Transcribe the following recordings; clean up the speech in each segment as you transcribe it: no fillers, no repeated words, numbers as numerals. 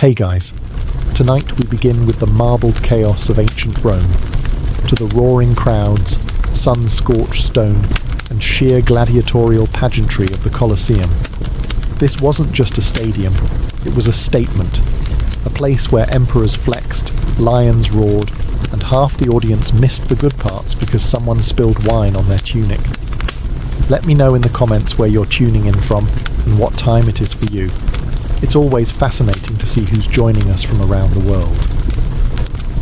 Hey guys, tonight we begin with the marbled chaos of ancient Rome, to the roaring crowds, sun-scorched stone, and sheer gladiatorial pageantry of the Colosseum. This wasn't just a stadium, it was a statement, a place where emperors flexed, lions roared, and half the audience missed the good parts because someone spilled wine on their tunic. Let me know in the comments where you're tuning in from and what time it is for you. It's always fascinating to see who's joining us from around the world.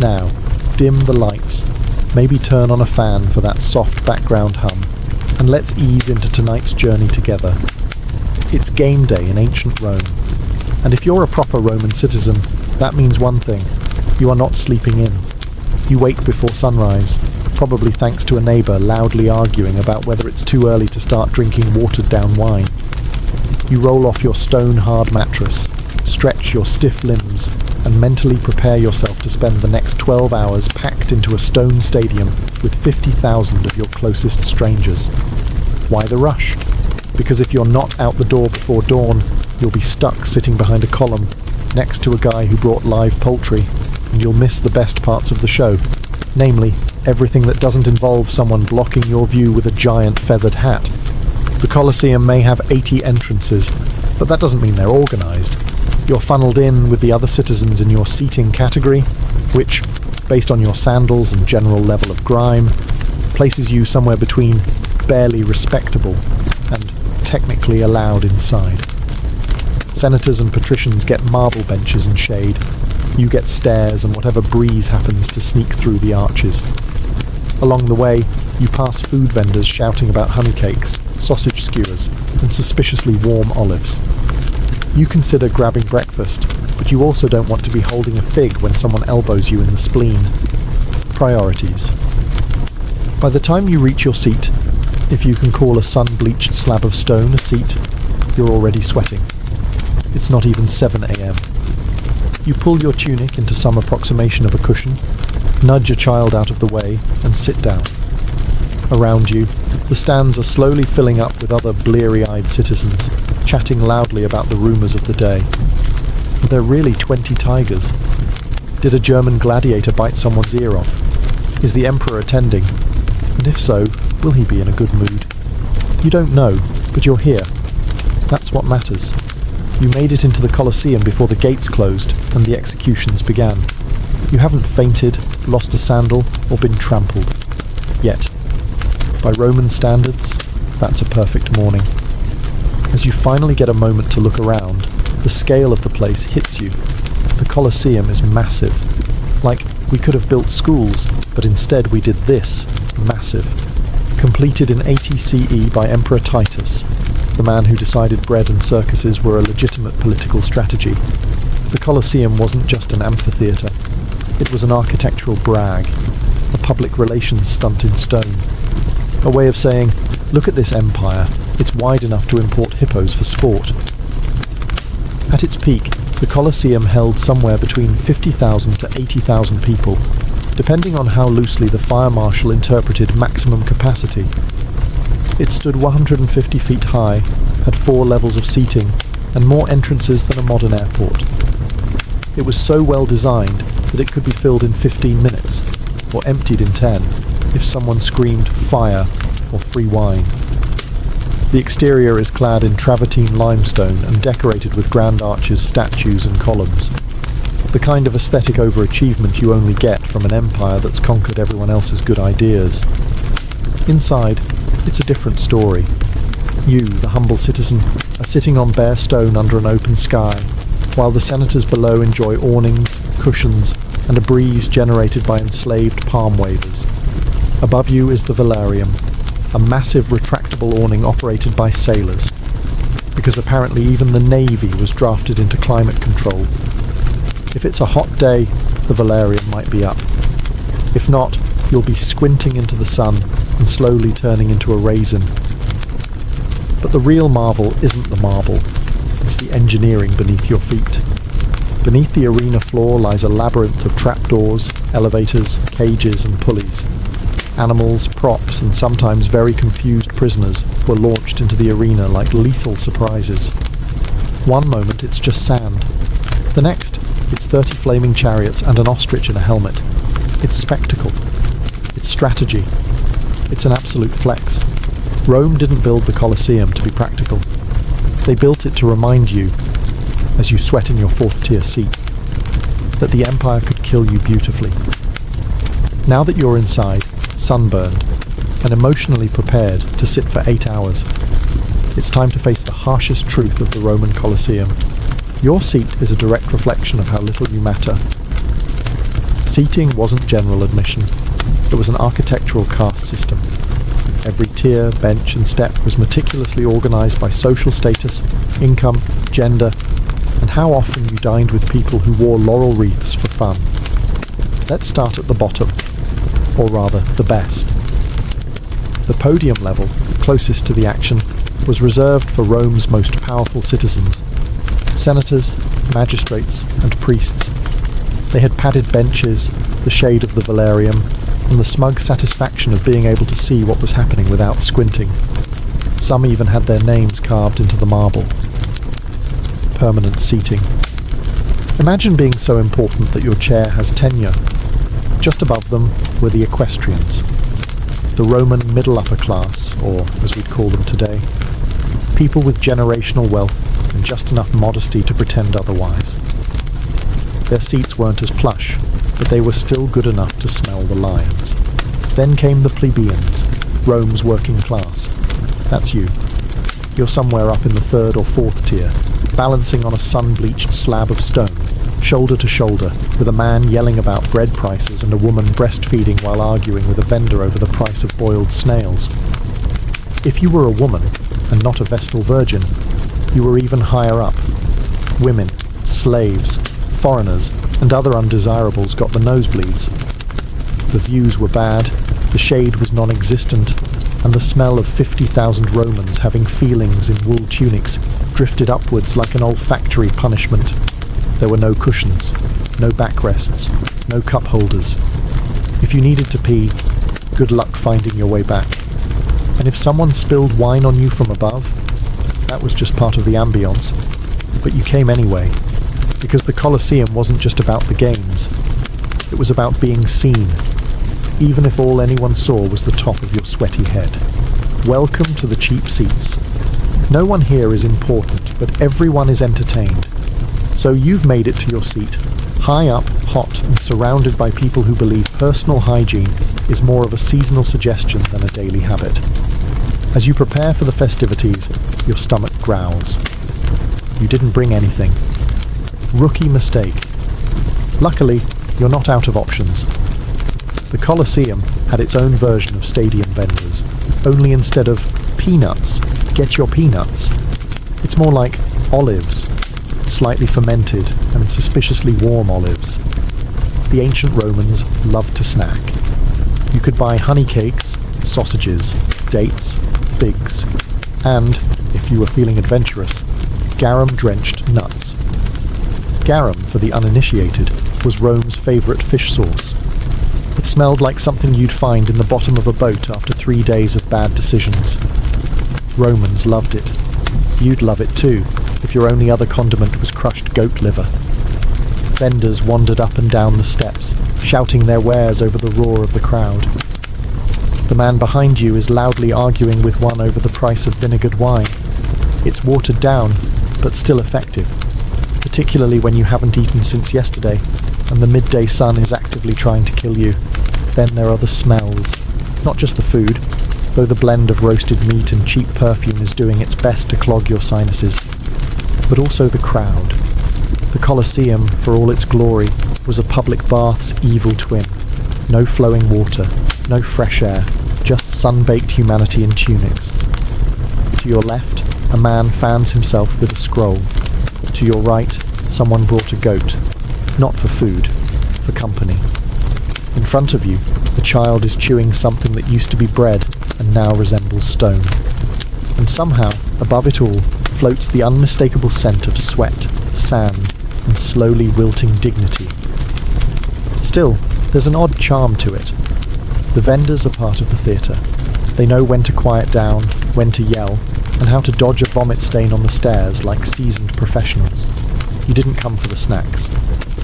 Now, dim the lights, maybe turn on a fan for that soft background hum, and let's ease into tonight's journey together. It's game day in ancient Rome, and if you're a proper Roman citizen, that means one thing: you are not sleeping in. You wake before sunrise, probably thanks to a neighbour loudly arguing about whether it's too early to start drinking watered-down wine. You roll off your stone-hard mattress, stretch your stiff limbs, and mentally prepare yourself to spend the next 12 hours packed into a stone stadium with 50,000 of your closest strangers. Why the rush? Because if you're not out the door before dawn, you'll be stuck sitting behind a column next to a guy who brought live poultry, and you'll miss the best parts of the show, namely, everything that doesn't involve someone blocking your view with a giant feathered hat. The Colosseum may have 80 entrances, but that doesn't mean they're organised. You're funneled in with the other citizens in your seating category, which, based on your sandals and general level of grime, places you somewhere between barely respectable and technically allowed inside. Senators and patricians get marble benches and shade. You get stairs and whatever breeze happens to sneak through the arches. Along the way, you pass food vendors shouting about honey cakes, sausage skewers, and suspiciously warm olives. You consider grabbing breakfast, but you also don't want to be holding a fig when someone elbows you in the spleen. Priorities. By the time you reach your seat, if you can call a sun-bleached slab of stone a seat, you're already sweating. It's not even 7 a.m. You pull your tunic into some approximation of a cushion, nudge a child out of the way, and sit down. Around you, the stands are slowly filling up with other bleary-eyed citizens, chatting loudly about the rumours of the day. But there are really 20 tigers. Did a German gladiator bite someone's ear off? Is the emperor attending? And if so, will he be in a good mood? You don't know, but you're here. That's what matters. You made it into the Colosseum before the gates closed and the executions began. You haven't fainted, lost a sandal, or been trampled. Yet. By Roman standards, that's a perfect morning. As you finally get a moment to look around, the scale of the place hits you. The Colosseum is massive. Like, we could have built schools, but instead we did this. Massive. Completed in 80 CE by Emperor Titus, the man who decided bread and circuses were a legitimate political strategy. The Colosseum wasn't just an amphitheatre. It was an architectural brag, a public relations stunt in stone. A way of saying, look at this empire, it's wide enough to import hippos for sport. At its peak, the Colosseum held somewhere between 50,000 to 80,000 people, depending on how loosely the fire marshal interpreted maximum capacity. It stood 150 feet high, had 4 levels of seating, and more entrances than a modern airport. It was so well designed that it could be filled in 15 minutes, or emptied in 10, if someone screamed fire or free wine. The exterior is clad in travertine limestone and decorated with grand arches, statues and columns. The kind of aesthetic overachievement you only get from an empire that's conquered everyone else's good ideas. Inside, it's a different story. You, the humble citizen, are sitting on bare stone under an open sky, while the senators below enjoy awnings, cushions, and a breeze generated by enslaved palm wavers. Above you is the velarium, a massive retractable awning operated by sailors, because apparently even the Navy was drafted into climate control. If it's a hot day, the velarium might be up. If not, you'll be squinting into the sun and slowly turning into a raisin. But the real marvel isn't the marble, it's the engineering beneath your feet. Beneath the arena floor lies a labyrinth of trapdoors, elevators, cages and pulleys. Animals, props, and sometimes very confused prisoners were launched into the arena like lethal surprises. One moment it's just sand. The next, It's 30 flaming chariots and an ostrich in a helmet. It's spectacle. It's strategy. It's an absolute flex. Rome didn't build the Colosseum to be practical. They built it to remind you, as you sweat in your fourth-tier seat, that the empire could kill you beautifully. Now that you're inside, sunburned, and emotionally prepared to sit for 8 hours, it's time to face the harshest truth of the Roman Colosseum. Your seat is a direct reflection of how little you matter. Seating wasn't general admission. It was an architectural caste system. Every tier, bench and step was meticulously organised by social status, income, gender, and how often you dined with people who wore laurel wreaths for fun. Let's start at the bottom, or rather, the best. The podium level, closest to the action, was reserved for Rome's most powerful citizens. Senators, magistrates, and priests. They had padded benches, the shade of the velarium, and the smug satisfaction of being able to see what was happening without squinting. Some even had their names carved into the marble. Permanent seating. Imagine being so important that your chair has tenure. Just above them were the equestrians, the Roman middle-upper class, or as we'd call them today, people with generational wealth and just enough modesty to pretend otherwise. Their seats weren't as plush, but they were still good enough to smell the lions. Then came the plebeians, Rome's working class. That's you. You're somewhere up in the third or fourth tier, balancing on a sun-bleached slab of stone, shoulder to shoulder, with a man yelling about bread prices and a woman breastfeeding while arguing with a vendor over the price of boiled snails. If you were a woman, and not a Vestal virgin, you were even higher up. Women, slaves, foreigners, and other undesirables got the nosebleeds. The views were bad, the shade was non-existent, and the smell of 50,000 Romans having feelings in wool tunics drifted upwards like an olfactory punishment. There were no cushions, no backrests, no cup holders. If you needed to pee, good luck finding your way back. And if someone spilled wine on you from above, that was just part of the ambience. But you came anyway, because the Colosseum wasn't just about the games. It was about being seen, even if all anyone saw was the top of your sweaty head. Welcome to the cheap seats. No one here is important, but everyone is entertained. So you've made it to your seat, high up, hot, and surrounded by people who believe personal hygiene is more of a seasonal suggestion than a daily habit. As you prepare for the festivities, your stomach growls. You didn't bring anything. Rookie mistake. Luckily, you're not out of options. The Colosseum had its own version of stadium vendors, only instead of peanuts, get your peanuts. It's more like olives, slightly fermented and suspiciously warm olives. The ancient Romans loved to snack. You could buy honey cakes, sausages, dates, figs, and, if you were feeling adventurous, garum-drenched nuts. Garum, for the uninitiated, was Rome's favourite fish sauce. It smelled like something you'd find in the bottom of a boat after 3 days of bad decisions. Romans loved it. You'd love it too, if your only other condiment was crushed goat liver. Vendors wandered up and down the steps, shouting their wares over the roar of the crowd. The man behind you is loudly arguing with one over the price of vinegared wine. It's watered down, but still effective, particularly when you haven't eaten since yesterday, and the midday sun is actively trying to kill you. Then there are the smells. Not just the food, though the blend of roasted meat and cheap perfume is doing its best to clog your sinuses, but also the crowd. The Colosseum, for all its glory, was a public bath's evil twin. No flowing water, no fresh air, just sun-baked humanity in tunics. To your left, a man fans himself with a scroll. To your right, someone brought a goat, not for food, for company. In front of you, a child is chewing something that used to be bread and now resembles stone. And somehow, above it all, floats the unmistakable scent of sweat, sand, and slowly wilting dignity. Still, there's an odd charm to it. The vendors are part of the theatre. They know when to quiet down, when to yell, and how to dodge a vomit stain on the stairs like seasoned professionals. You didn't come for the snacks.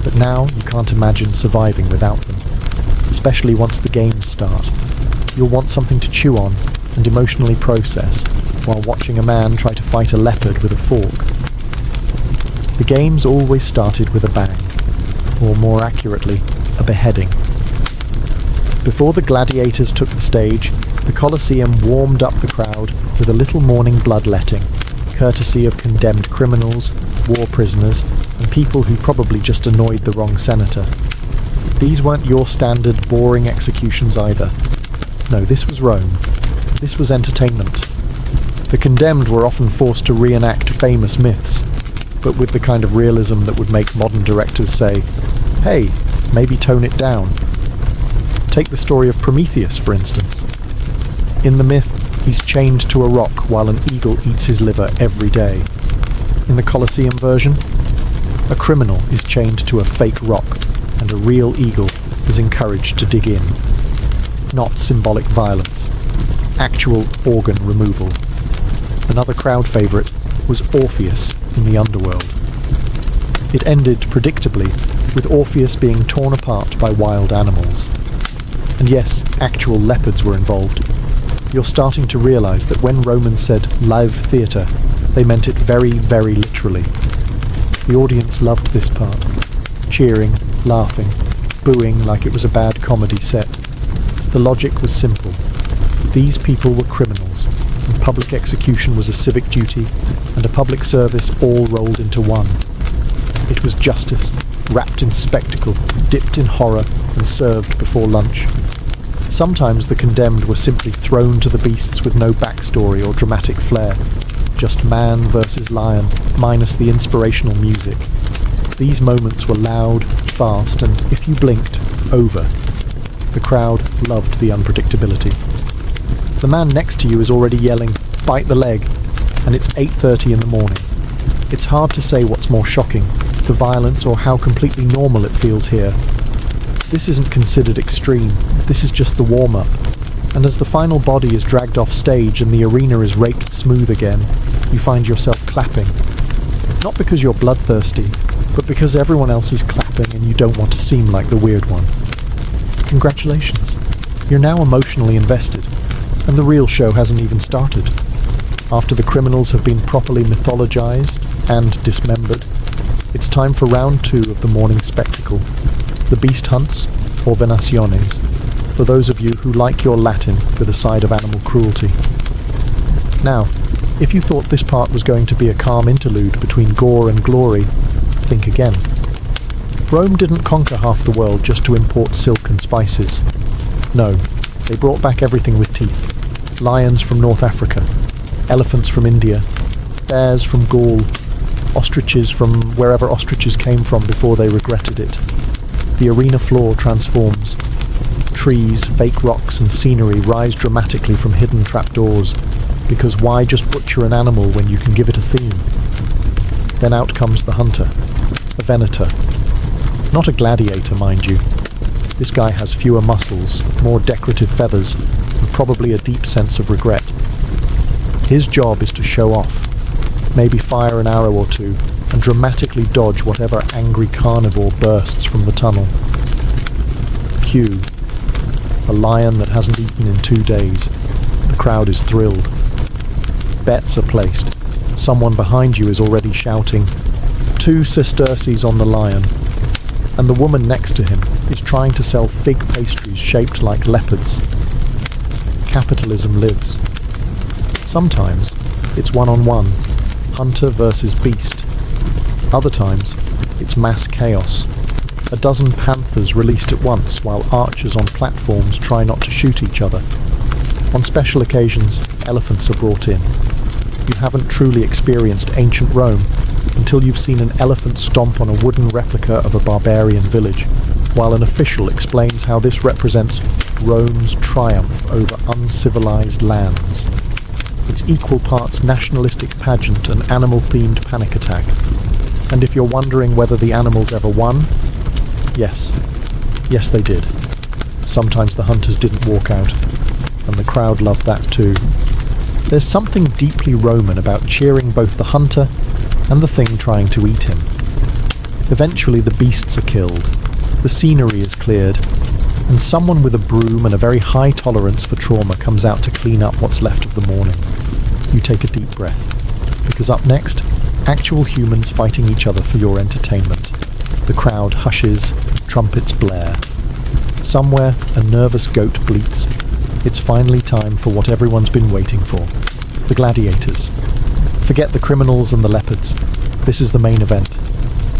but now you can't imagine surviving without them, especially once the games start. You'll want something to chew on and emotionally process while watching a man try to fight a leopard with a fork. The games always started with a bang, or more accurately, a beheading. Before the gladiators took the stage, the Colosseum warmed up the crowd with a little morning bloodletting, courtesy of condemned criminals, war prisoners, and people who probably just annoyed the wrong senator. These weren't your standard boring executions either. No, this was Rome. This was entertainment. The condemned were often forced to reenact famous myths, but with the kind of realism that would make modern directors say, hey, maybe tone it down. Take the story of Prometheus, for instance. In the myth, he's chained to a rock while an eagle eats his liver every day. In the Colosseum version, a criminal is chained to a fake rock, and a real eagle is encouraged to dig in. Not symbolic violence. Actual organ removal. Another crowd favourite was Orpheus in the underworld. It ended, predictably, with Orpheus being torn apart by wild animals. And yes, actual leopards were involved. You're starting to realise that when Romans said live theatre, they meant it very, very literally. The audience loved this part. Cheering, laughing, booing like it was a bad comedy set. The logic was simple. These people were criminals, and public execution was a civic duty, and a public service all rolled into one. It was justice, wrapped in spectacle, dipped in horror, and served before lunch. Sometimes the condemned were simply thrown to the beasts with no backstory or dramatic flair, just man versus lion, minus the inspirational music. These moments were loud, fast, and, if you blinked, over. The crowd loved the unpredictability. The man next to you is already yelling, "Bite the leg," and it's 8:30 in the morning. It's hard to say what's more shocking, the violence or how completely normal it feels here. This isn't considered extreme, this is just the warm-up. And as the final body is dragged off stage and the arena is raked smooth again, you find yourself clapping. Not because you're bloodthirsty, but because everyone else is clapping and you don't want to seem like the weird one. Congratulations. You're now emotionally invested, and the real show hasn't even started. After the criminals have been properly mythologized and dismembered, it's time for round 2 of the morning spectacle, the beast hunts, or venaciones, for those of you who like your Latin with a side of animal cruelty. Now, if you thought this part was going to be a calm interlude between gore and glory, think again. Rome didn't conquer half the world just to import silk and spices. No, they brought back everything with teeth. Lions from North Africa, elephants from India, bears from Gaul, ostriches from wherever ostriches came from before they regretted it. The arena floor transforms. Trees, fake rocks and scenery rise dramatically from hidden trapdoors, because why just butcher an animal when you can give it a theme? Then out comes the hunter, a venator. Not a gladiator, mind you. This guy has fewer muscles, more decorative feathers, and probably a deep sense of regret. His job is to show off, maybe fire an arrow or two, and dramatically dodge whatever angry carnivore bursts from the tunnel. Cue. A lion that hasn't eaten in 2 days. The crowd is thrilled. Bets are placed. Someone behind you is already shouting, 2 sesterces on the lion. And the woman next to him is trying to sell fig pastries shaped like leopards. Capitalism lives. Sometimes it's one-on-one, hunter versus beast. Other times it's mass chaos. A dozen panthers released at once while archers on platforms try not to shoot each other. On special occasions, elephants are brought in. You haven't truly experienced ancient Rome until you've seen an elephant stomp on a wooden replica of a barbarian village, while an official explains how this represents Rome's triumph over uncivilized lands. It's equal parts nationalistic pageant and animal-themed panic attack. And if you're wondering whether the animals ever won, yes. Yes, they did. Sometimes the hunters didn't walk out, and the crowd loved that too. There's something deeply Roman about cheering both the hunter and the thing trying to eat him. Eventually the beasts are killed, the scenery is cleared, and someone with a broom and a very high tolerance for trauma comes out to clean up what's left of the morning. You take a deep breath, because up next, actual humans fighting each other for your entertainment. The crowd hushes, trumpets blare. Somewhere, a nervous goat bleats. It's finally time for what everyone's been waiting for. The gladiators. Forget the criminals and the leopards. This is the main event.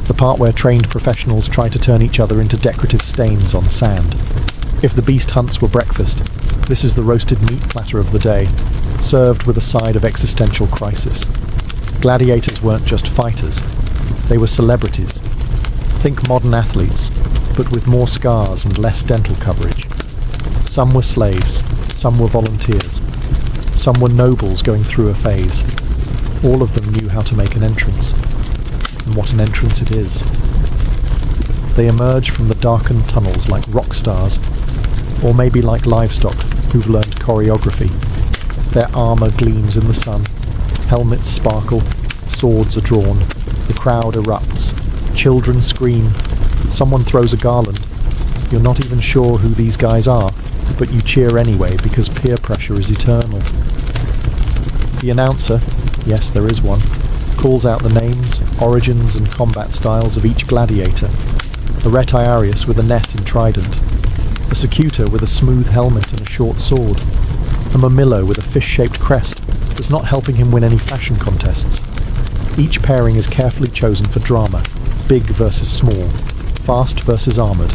The part where trained professionals try to turn each other into decorative stains on sand. If the beast hunts were breakfast, this is the roasted meat platter of the day, served with a side of existential crisis. Gladiators weren't just fighters. They were celebrities. Think modern athletes, but with more scars and less dental coverage. Some were slaves, some were volunteers, some were nobles going through a phase. All of them knew how to make an entrance, and what an entrance it is. They emerge from the darkened tunnels like rock stars, or maybe like livestock who've learned choreography. Their armour gleams in the sun, helmets sparkle, swords are drawn, the crowd erupts, children scream, someone throws a garland. You're not even sure who these guys are, but you cheer anyway because peer pressure is eternal. The announcer, yes there is one, calls out the names, origins and combat styles of each gladiator. A retiarius with a net and trident, a secutor with a smooth helmet and a short sword, a mamillo with a fish-shaped crest that's not helping him win any fashion contests. Each pairing is carefully chosen for drama, big versus small, fast versus armoured,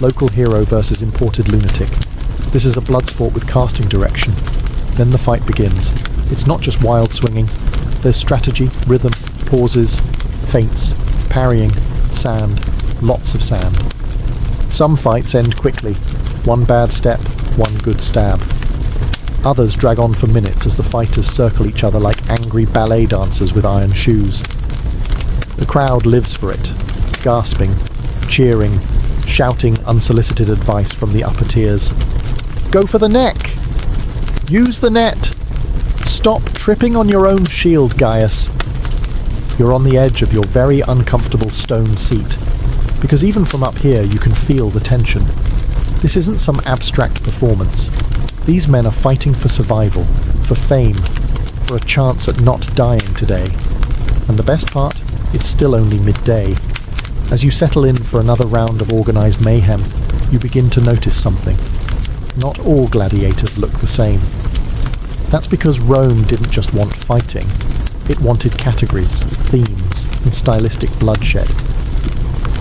local hero versus imported lunatic. This is a blood sport with casting direction. Then the fight begins. It's not just wild swinging. There's strategy, rhythm, pauses, feints, parrying, sand, lots of sand. Some fights end quickly. One bad step, one good stab. Others drag on for minutes as the fighters circle each other like angry ballet dancers with iron shoes. The crowd lives for it, gasping, cheering, shouting unsolicited advice from the upper tiers. Go for the neck! Use the net! Stop tripping on your own shield, Gaius! You're on the edge of your very uncomfortable stone seat, because even from up here you can feel the tension. This isn't some abstract performance. These men are fighting for survival, for fame, for a chance at not dying today. And the best part? It's still only midday. As you settle in for another round of organised mayhem, you begin to notice something. Not all gladiators look the same. That's because Rome didn't just want fighting. It wanted categories, themes, and stylistic bloodshed.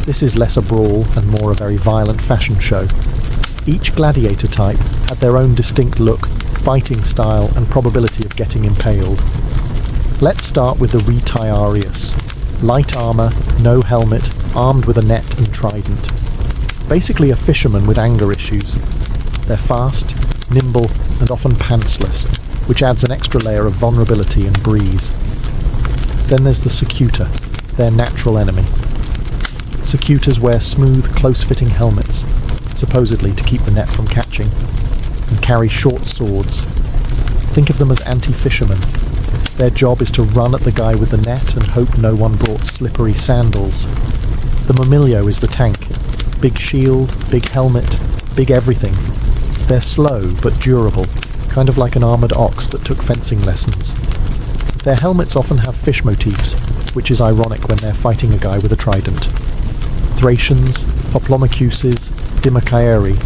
This is less a brawl and more a very violent fashion show. Each gladiator type had their own distinct look, fighting style, and probability of getting impaled. Let's start with the retiarius. Light armour, no helmet, armed with a net and trident. Basically a fisherman with anger issues. They're fast, nimble, and often pantsless, which adds an extra layer of vulnerability and breeze. Then there's the secutor, their natural enemy. Secutors wear smooth, close-fitting helmets, supposedly to keep the net from catching, and carry short swords. Think of them as anti-fishermen. Their job is to run at the guy with the net and hope no one brought slippery sandals. The mamillo is the tank. Big shield, big helmet, big everything. They're slow but durable, kind of like an armoured ox that took fencing lessons. Their helmets often have fish motifs, which is ironic when they're fighting a guy with a trident. Thracians, Poplomacuses, Dimachaieri,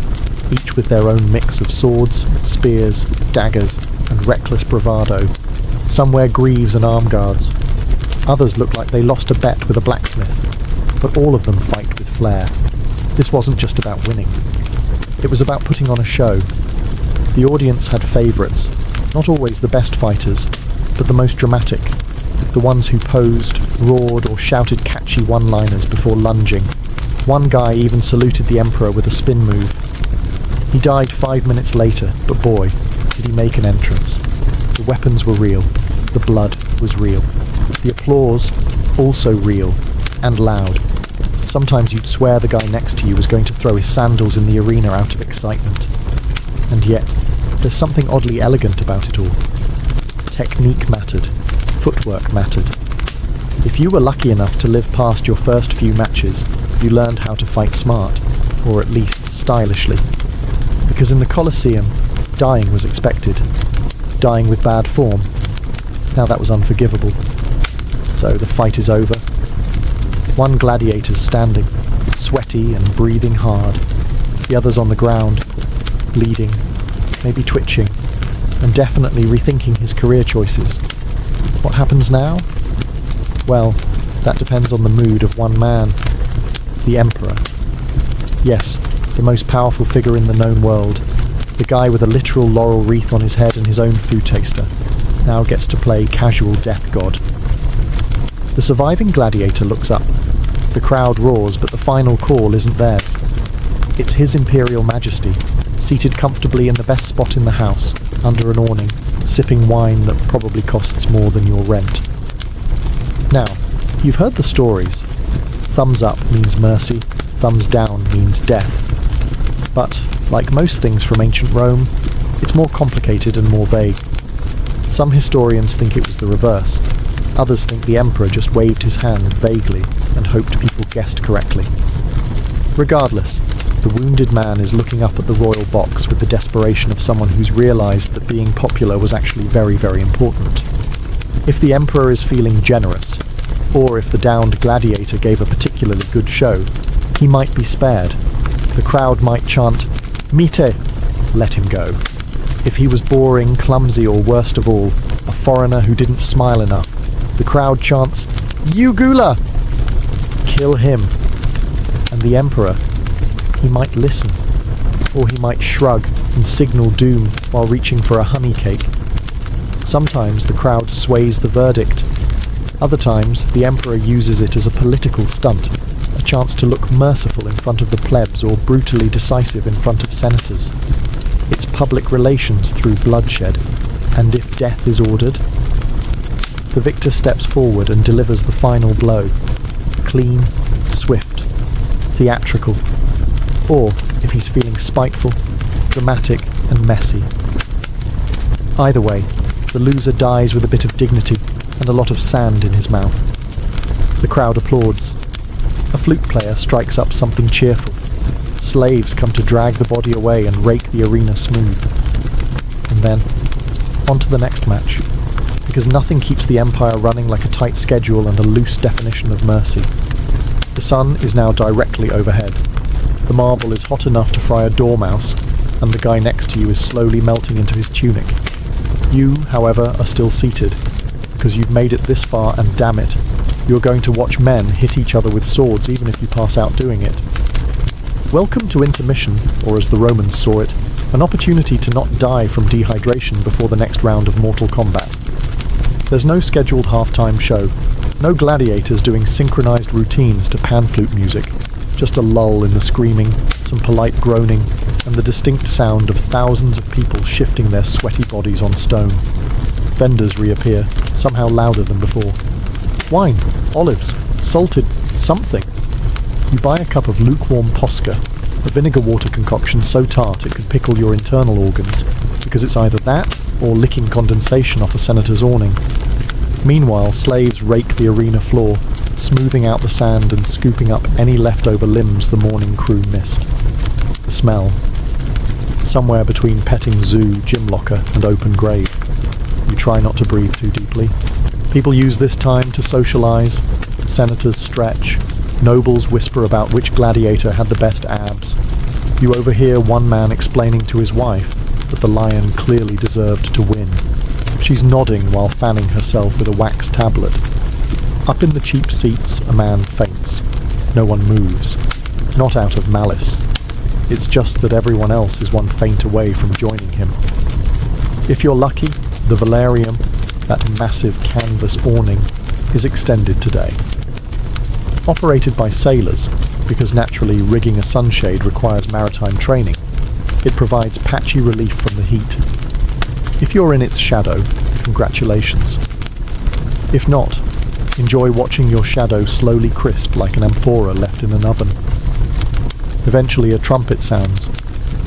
each with their own mix of swords, spears, daggers, and reckless bravado. Some wear greaves and arm guards. Others look like they lost a bet with a blacksmith, but all of them fight with flair. This wasn't just about winning. It was about putting on a show. The audience had favourites, not always the best fighters, but the most dramatic, the ones who posed, roared, or shouted catchy one-liners before lunging. One guy even saluted the Emperor with a spin move. He died 5 minutes later, but boy, did he make an entrance. The weapons were real, the blood was real, the applause also real, and loud. Sometimes you'd swear the guy next to you was going to throw his sandals in the arena out of excitement. And yet, there's something oddly elegant about it all. Technique mattered. Footwork mattered. If you were lucky enough to live past your first few matches, you learned how to fight smart, or at least stylishly. Because in the Colosseum, dying was expected. Dying with bad form. Now that was unforgivable. So the fight is over. One gladiator's standing, sweaty and breathing hard. The other's on the ground, bleeding, maybe twitching, and definitely rethinking his career choices. What happens now? Well, that depends on the mood of one man. The Emperor. Yes, the most powerful figure in the known world. The guy with a literal laurel wreath on his head and his own food taster. Now gets to play casual death god. The surviving gladiator looks up. The crowd roars, but the final call isn't theirs. It's His Imperial Majesty, seated comfortably in the best spot in the house, under an awning, sipping wine that probably costs more than your rent. Now, you've heard the stories. Thumbs up means mercy, thumbs down means death. But, like most things from ancient Rome, it's more complicated and more vague. Some historians think it was the reverse. Others think the emperor just waved his hand vaguely and hoped people guessed correctly. Regardless, the wounded man is looking up at the royal box with the desperation of someone who's realised that being popular was actually very, very important. If the emperor is feeling generous, or if the downed gladiator gave a particularly good show, he might be spared. The crowd might chant, "Mite!" Let him go. If he was boring, clumsy, or worst of all, a foreigner who didn't smile enough, the crowd chants, "Ugula!" Kill him. And the emperor, he might listen, or he might shrug and signal doom while reaching for a honey cake. Sometimes the crowd sways the verdict. Other times, the emperor uses it as a political stunt, a chance to look merciful in front of the plebs or brutally decisive in front of senators. It's public relations through bloodshed, and if death is ordered, the victor steps forward and delivers the final blow. Clean, swift, theatrical, or, if he's feeling spiteful, dramatic and messy. Either way, the loser dies with a bit of dignity and a lot of sand in his mouth. The crowd applauds. A flute player strikes up something cheerful. Slaves come to drag the body away and rake the arena smooth. And then, on to the next match, because nothing keeps the empire running like a tight schedule and a loose definition of mercy. The sun is now directly overhead. The marble is hot enough to fry a dormouse, and the guy next to you is slowly melting into his tunic. You, however, are still seated, because you've made it this far, and damn it, you're going to watch men hit each other with swords even if you pass out doing it. Welcome to intermission, or as the Romans saw it, an opportunity to not die from dehydration before the next round of Mortal Kombat. There's no scheduled half-time show, no gladiators doing synchronized routines to pan flute music, just a lull in the screaming, some polite groaning, and the distinct sound of thousands of people shifting their sweaty bodies on stone. Vendors reappear, somehow louder than before. Wine, olives, salted, something. You buy a cup of lukewarm posca, a vinegar water concoction so tart it could pickle your internal organs, because it's either that or licking condensation off a senator's awning. Meanwhile, slaves rake the arena floor, smoothing out the sand and scooping up any leftover limbs the morning crew missed. The smell. Somewhere between petting zoo, gym locker, and open grave. You try not to breathe too deeply. People use this time to socialise. Senators stretch. Nobles whisper about which gladiator had the best abs. You overhear one man explaining to his wife that the lion clearly deserved to win. She's nodding while fanning herself with a wax tablet. Up in the cheap seats, a man faints. No one moves. Not out of malice. It's just that everyone else is one faint away from joining him. If you're lucky, the Valerium, that massive canvas awning, is extended today. Operated by sailors, because naturally rigging a sunshade requires maritime training, it provides patchy relief from the heat. If you're in its shadow, congratulations. If not, enjoy watching your shadow slowly crisp like an amphora left in an oven. Eventually a trumpet sounds.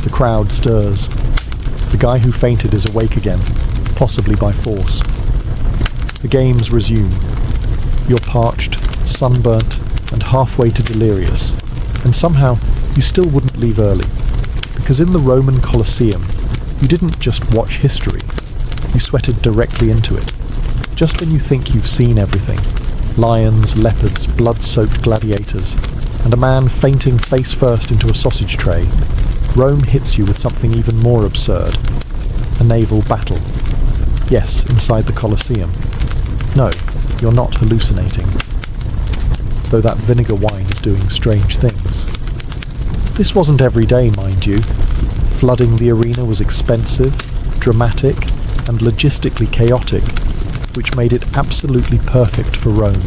The crowd stirs. The guy who fainted is awake again, possibly by force. The games resume. You're parched, sunburnt, and halfway to delirious, and somehow you still wouldn't leave early, because in the Roman Colosseum, you didn't just watch history, you sweated directly into it. Just when you think you've seen everything, lions, leopards, blood-soaked gladiators, and a man fainting face first into a sausage tray, Rome hits you with something even more absurd. A naval battle. Yes, inside the Colosseum. No, you're not hallucinating. Though that vinegar wine is doing strange things. This wasn't every day, mind you. Flooding the arena was expensive, dramatic, and logistically chaotic, which made it absolutely perfect for Rome.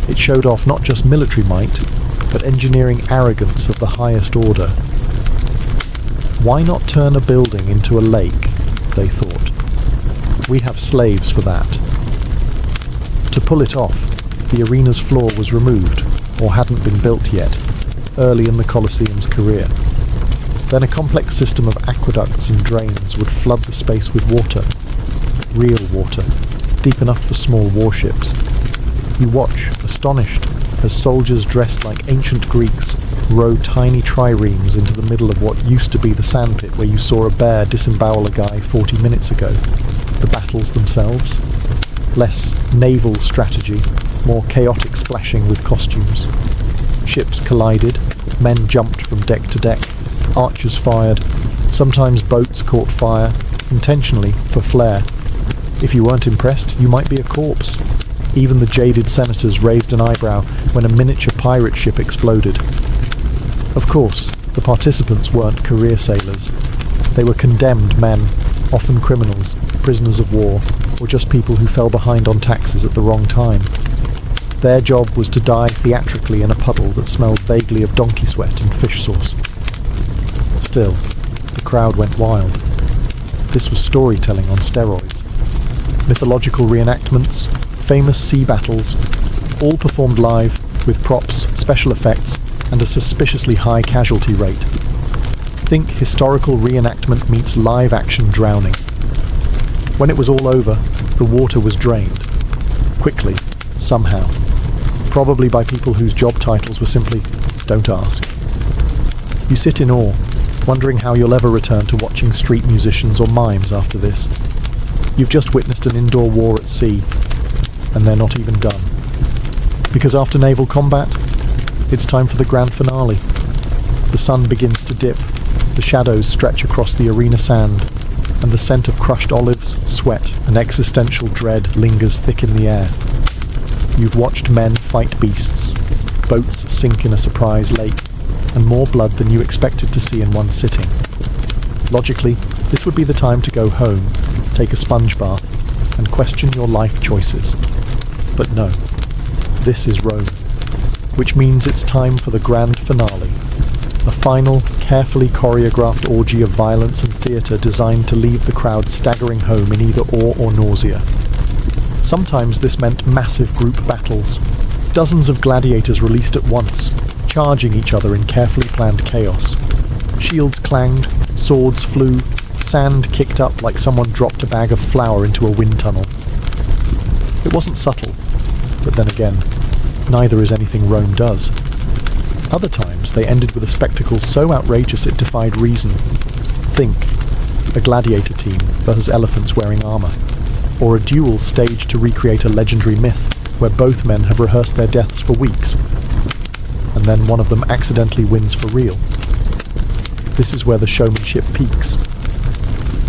It showed off not just military might, but engineering arrogance of the highest order. Why not turn a building into a lake, they thought. We have slaves for that. To pull it off, the arena's floor was removed, or hadn't been built yet, early in the Colosseum's career. Then a complex system of aqueducts and drains would flood the space with water. Real water, deep enough for small warships. You watch, astonished, as soldiers dressed like ancient Greeks row tiny triremes into the middle of what used to be the sandpit where you saw a bear disembowel a guy 40 minutes ago. The battles themselves? Less naval strategy, more chaotic splashing with costumes. Ships collided, men jumped from deck to deck, archers fired, sometimes boats caught fire, intentionally, for flair. If you weren't impressed, you might be a corpse. Even the jaded senators raised an eyebrow when a miniature pirate ship exploded. Of course, the participants weren't career sailors. They were condemned men, often criminals, prisoners of war, or just people who fell behind on taxes at the wrong time. Their job was to die theatrically in a puddle that smelled vaguely of donkey sweat and fish sauce. Still, the crowd went wild. This was storytelling on steroids. Mythological reenactments, famous sea battles, all performed live, with props, special effects, and a suspiciously high casualty rate. Think historical reenactment meets live-action drowning. When it was all over, the water was drained. Quickly, somehow. Probably by people whose job titles were simply, "Don't ask." You sit in awe, wondering how you'll ever return to watching street musicians or mimes after this. You've just witnessed an indoor war at sea, and they're not even done. Because after naval combat, it's time for the grand finale. The sun begins to dip, the shadows stretch across the arena sand, and the scent of crushed olives, sweat, and existential dread lingers thick in the air. You've watched men fight beasts, boats sink in a surprise lake, and more blood than you expected to see in one sitting. Logically, this would be the time to go home, take a sponge bath, and question your life choices. But no, this is Rome, which means it's time for the grand finale, a final, carefully choreographed orgy of violence and theatre designed to leave the crowd staggering home in either awe or nausea. Sometimes this meant massive group battles, dozens of gladiators released at once, charging each other in carefully planned chaos. Shields clanged, swords flew, sand kicked up like someone dropped a bag of flour into a wind tunnel. It wasn't subtle, but then again, neither is anything Rome does. Other times they ended with a spectacle so outrageous it defied reason. Think, a gladiator team versus elephants wearing armour, or a duel staged to recreate a legendary myth where both men have rehearsed their deaths for weeks, and then one of them accidentally wins for real. This is where the showmanship peaks.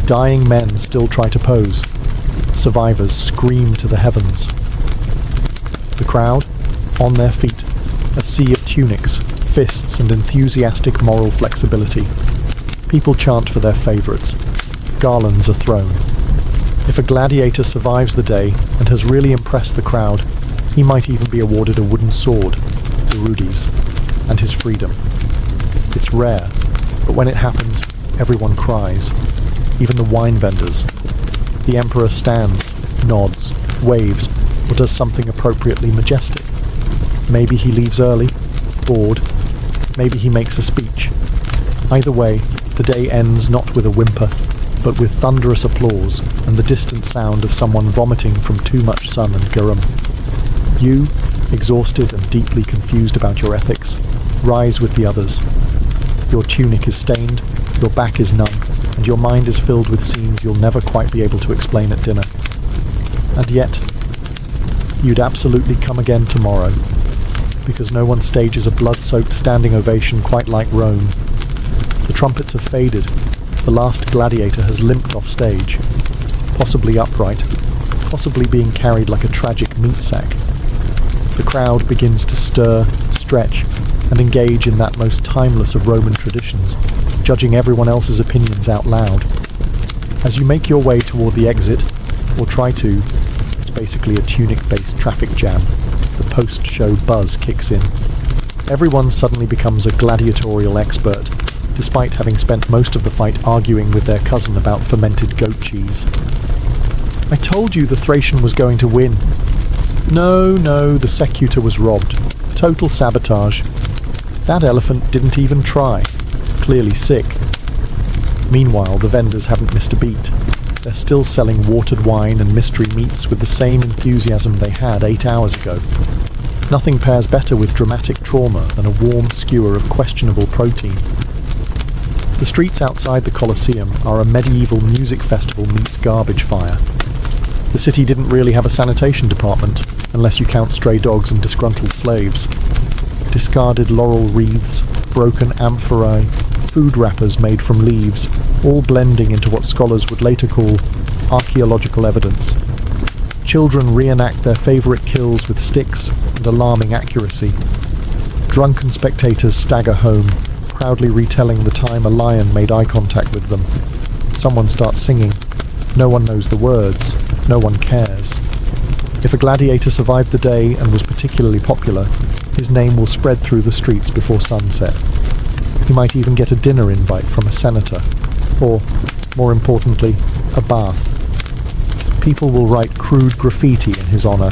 Dying men still try to pose. Survivors scream to the heavens. The crowd, on their feet, a sea of tunics, fists, and enthusiastic moral flexibility. People chant for their favourites. Garlands are thrown. If a gladiator survives the day and has really impressed the crowd, he might even be awarded a wooden sword, the Rudy's, and his freedom. It's rare, but when it happens, everyone cries. Even the wine vendors. The emperor stands, nods, waves, or does something appropriately majestic. Maybe he leaves early, bored. Maybe he makes a speech. Either way, the day ends not with a whimper, but with thunderous applause and the distant sound of someone vomiting from too much sun and garum. You, exhausted and deeply confused about your ethics, rise with the others. Your tunic is stained, your back is numb, and your mind is filled with scenes you'll never quite be able to explain at dinner. And yet, you'd absolutely come again tomorrow, because no one stages a blood-soaked standing ovation quite like Rome. The trumpets have faded, the last gladiator has limped off stage, possibly upright, possibly being carried like a tragic meat sack. The crowd begins to stir, stretch, and engage in that most timeless of Roman traditions, judging everyone else's opinions out loud. As you make your way toward the exit, or try to, it's basically a tunic-based traffic jam. The post-show buzz kicks in. Everyone suddenly becomes a gladiatorial expert, despite having spent most of the fight arguing with their cousin about fermented goat cheese. I told you the Thracian was going to win. No, the secutor was robbed. Total sabotage. That elephant didn't even try. Clearly sick. Meanwhile, the vendors haven't missed a beat. They're still selling watered wine and mystery meats with the same enthusiasm they had 8 hours ago. Nothing pairs better with dramatic trauma than a warm skewer of questionable protein. The streets outside the Colosseum are a medieval music festival meets garbage fire. The city didn't really have a sanitation department, unless you count stray dogs and disgruntled slaves. Discarded laurel wreaths, broken amphorae, food wrappers made from leaves, all blending into what scholars would later call archaeological evidence. Children reenact their favourite kills with sticks and alarming accuracy. Drunken spectators stagger home, proudly retelling the time a lion made eye contact with them. Someone starts singing. No one knows the words. No one cares. If a gladiator survived the day and was particularly popular, his name will spread through the streets before sunset. He might even get a dinner invite from a senator, or, more importantly, a bath. People will write crude graffiti in his honour.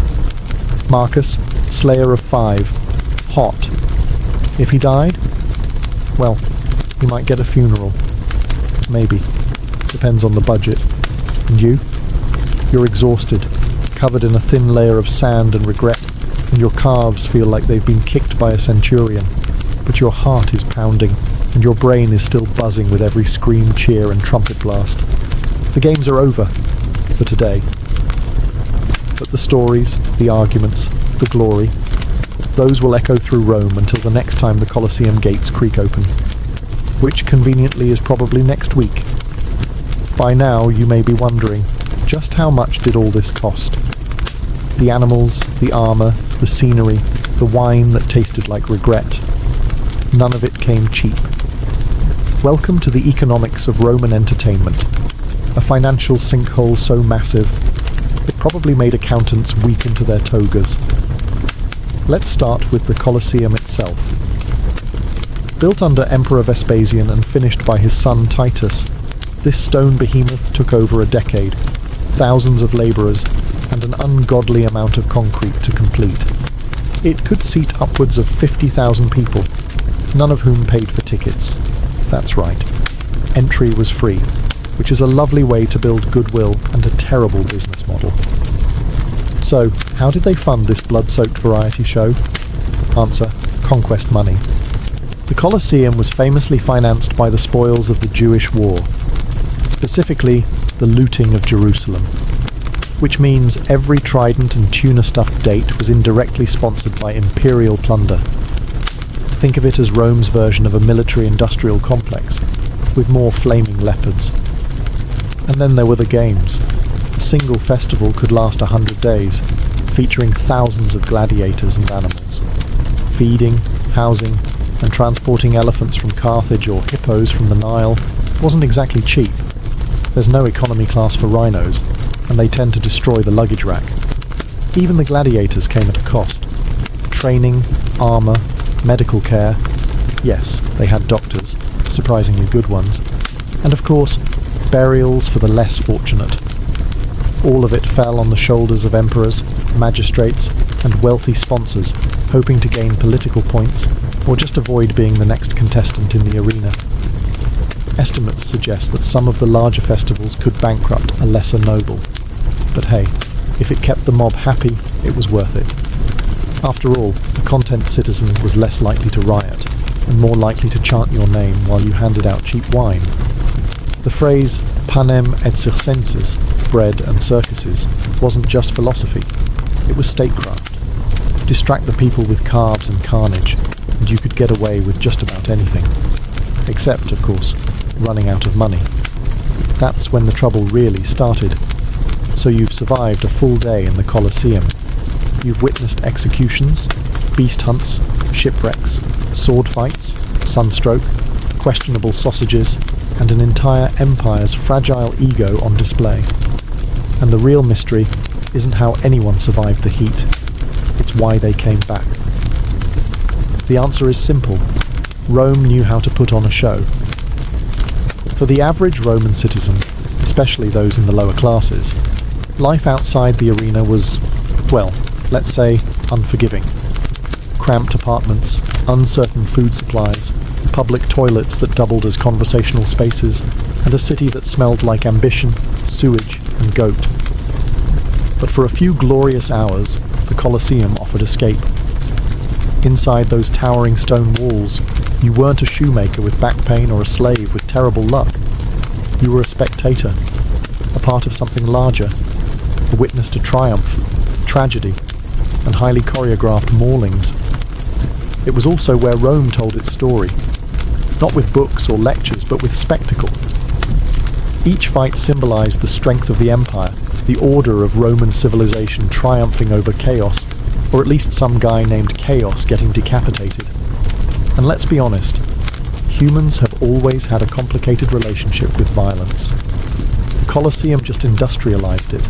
Marcus, Slayer of 5, hot. If he died, well, he might get a funeral. Maybe. Depends on the budget. And you? You're exhausted, covered in a thin layer of sand and regret, and your calves feel like they've been kicked by a centurion. But your heart is pounding, and your brain is still buzzing with every scream, cheer, and trumpet blast. The games are over, for today. But the stories, the arguments, the glory, those will echo through Rome until the next time the Colosseum gates creak open, which conveniently is probably next week. By now you may be wondering, just how much did all this cost? The animals, the armour, the scenery, the wine that tasted like regret. None of it came cheap. Welcome to the economics of Roman entertainment, a financial sinkhole so massive, it probably made accountants weep into their togas. Let's start with the Colosseum itself. Built under Emperor Vespasian and finished by his son Titus, this stone behemoth took over a decade, thousands of labourers, and an ungodly amount of concrete to complete. It could seat upwards of 50,000 people, none of whom paid for tickets. That's right. Entry was free, which is a lovely way to build goodwill and a terrible business model. So, how did they fund this blood-soaked variety show? Answer: conquest money. The Colosseum was famously financed by the spoils of the Jewish war, specifically the looting of Jerusalem, which means every trident and tuna-stuffed date was indirectly sponsored by imperial plunder. Think of it as Rome's version of a military-industrial complex, with more flaming leopards. And then there were the games. A single festival could last 100 days, featuring thousands of gladiators and animals. Feeding, housing, and transporting elephants from Carthage or hippos from the Nile wasn't exactly cheap. There's no economy class for rhinos, and they tend to destroy the luggage rack. Even the gladiators came at a cost. Training, armour, medical care. Yes, they had doctors, surprisingly good ones. And of course, burials for the less fortunate. All of it fell on the shoulders of emperors, magistrates, and wealthy sponsors, hoping to gain political points, or just avoid being the next contestant in the arena. Estimates suggest that some of the larger festivals could bankrupt a lesser noble. But hey, if it kept the mob happy, it was worth it. After all, the content citizen was less likely to riot, and more likely to chant your name while you handed out cheap wine. The phrase panem et circenses, bread and circuses, wasn't just philosophy, it was statecraft. Distract the people with carbs and carnage, and you could get away with just about anything. Except, of course, running out of money. That's when the trouble really started. So you've survived a full day in the Colosseum. You've witnessed executions, beast hunts, shipwrecks, sword fights, sunstroke, questionable sausages, and an entire empire's fragile ego on display. And the real mystery isn't how anyone survived the heat, it's why they came back. The answer is simple. Rome knew how to put on a show. For the average Roman citizen, especially those in the lower classes, life outside the arena was, well, let's say, unforgiving. Cramped apartments, uncertain food supplies, public toilets that doubled as conversational spaces, and a city that smelled like ambition, sewage, and goat. But for a few glorious hours, the Colosseum offered escape. Inside those towering stone walls, you weren't a shoemaker with back pain or a slave with terrible luck. You were a spectator, a part of something larger, a witness to triumph, tragedy, and highly choreographed maulings. It was also where Rome told its story, not with books or lectures, but with spectacle. Each fight symbolized the strength of the empire, the order of Roman civilization triumphing over chaos, or at least some guy named Chaos getting decapitated. And let's be honest, humans have always had a complicated relationship with violence. The Colosseum just industrialized it.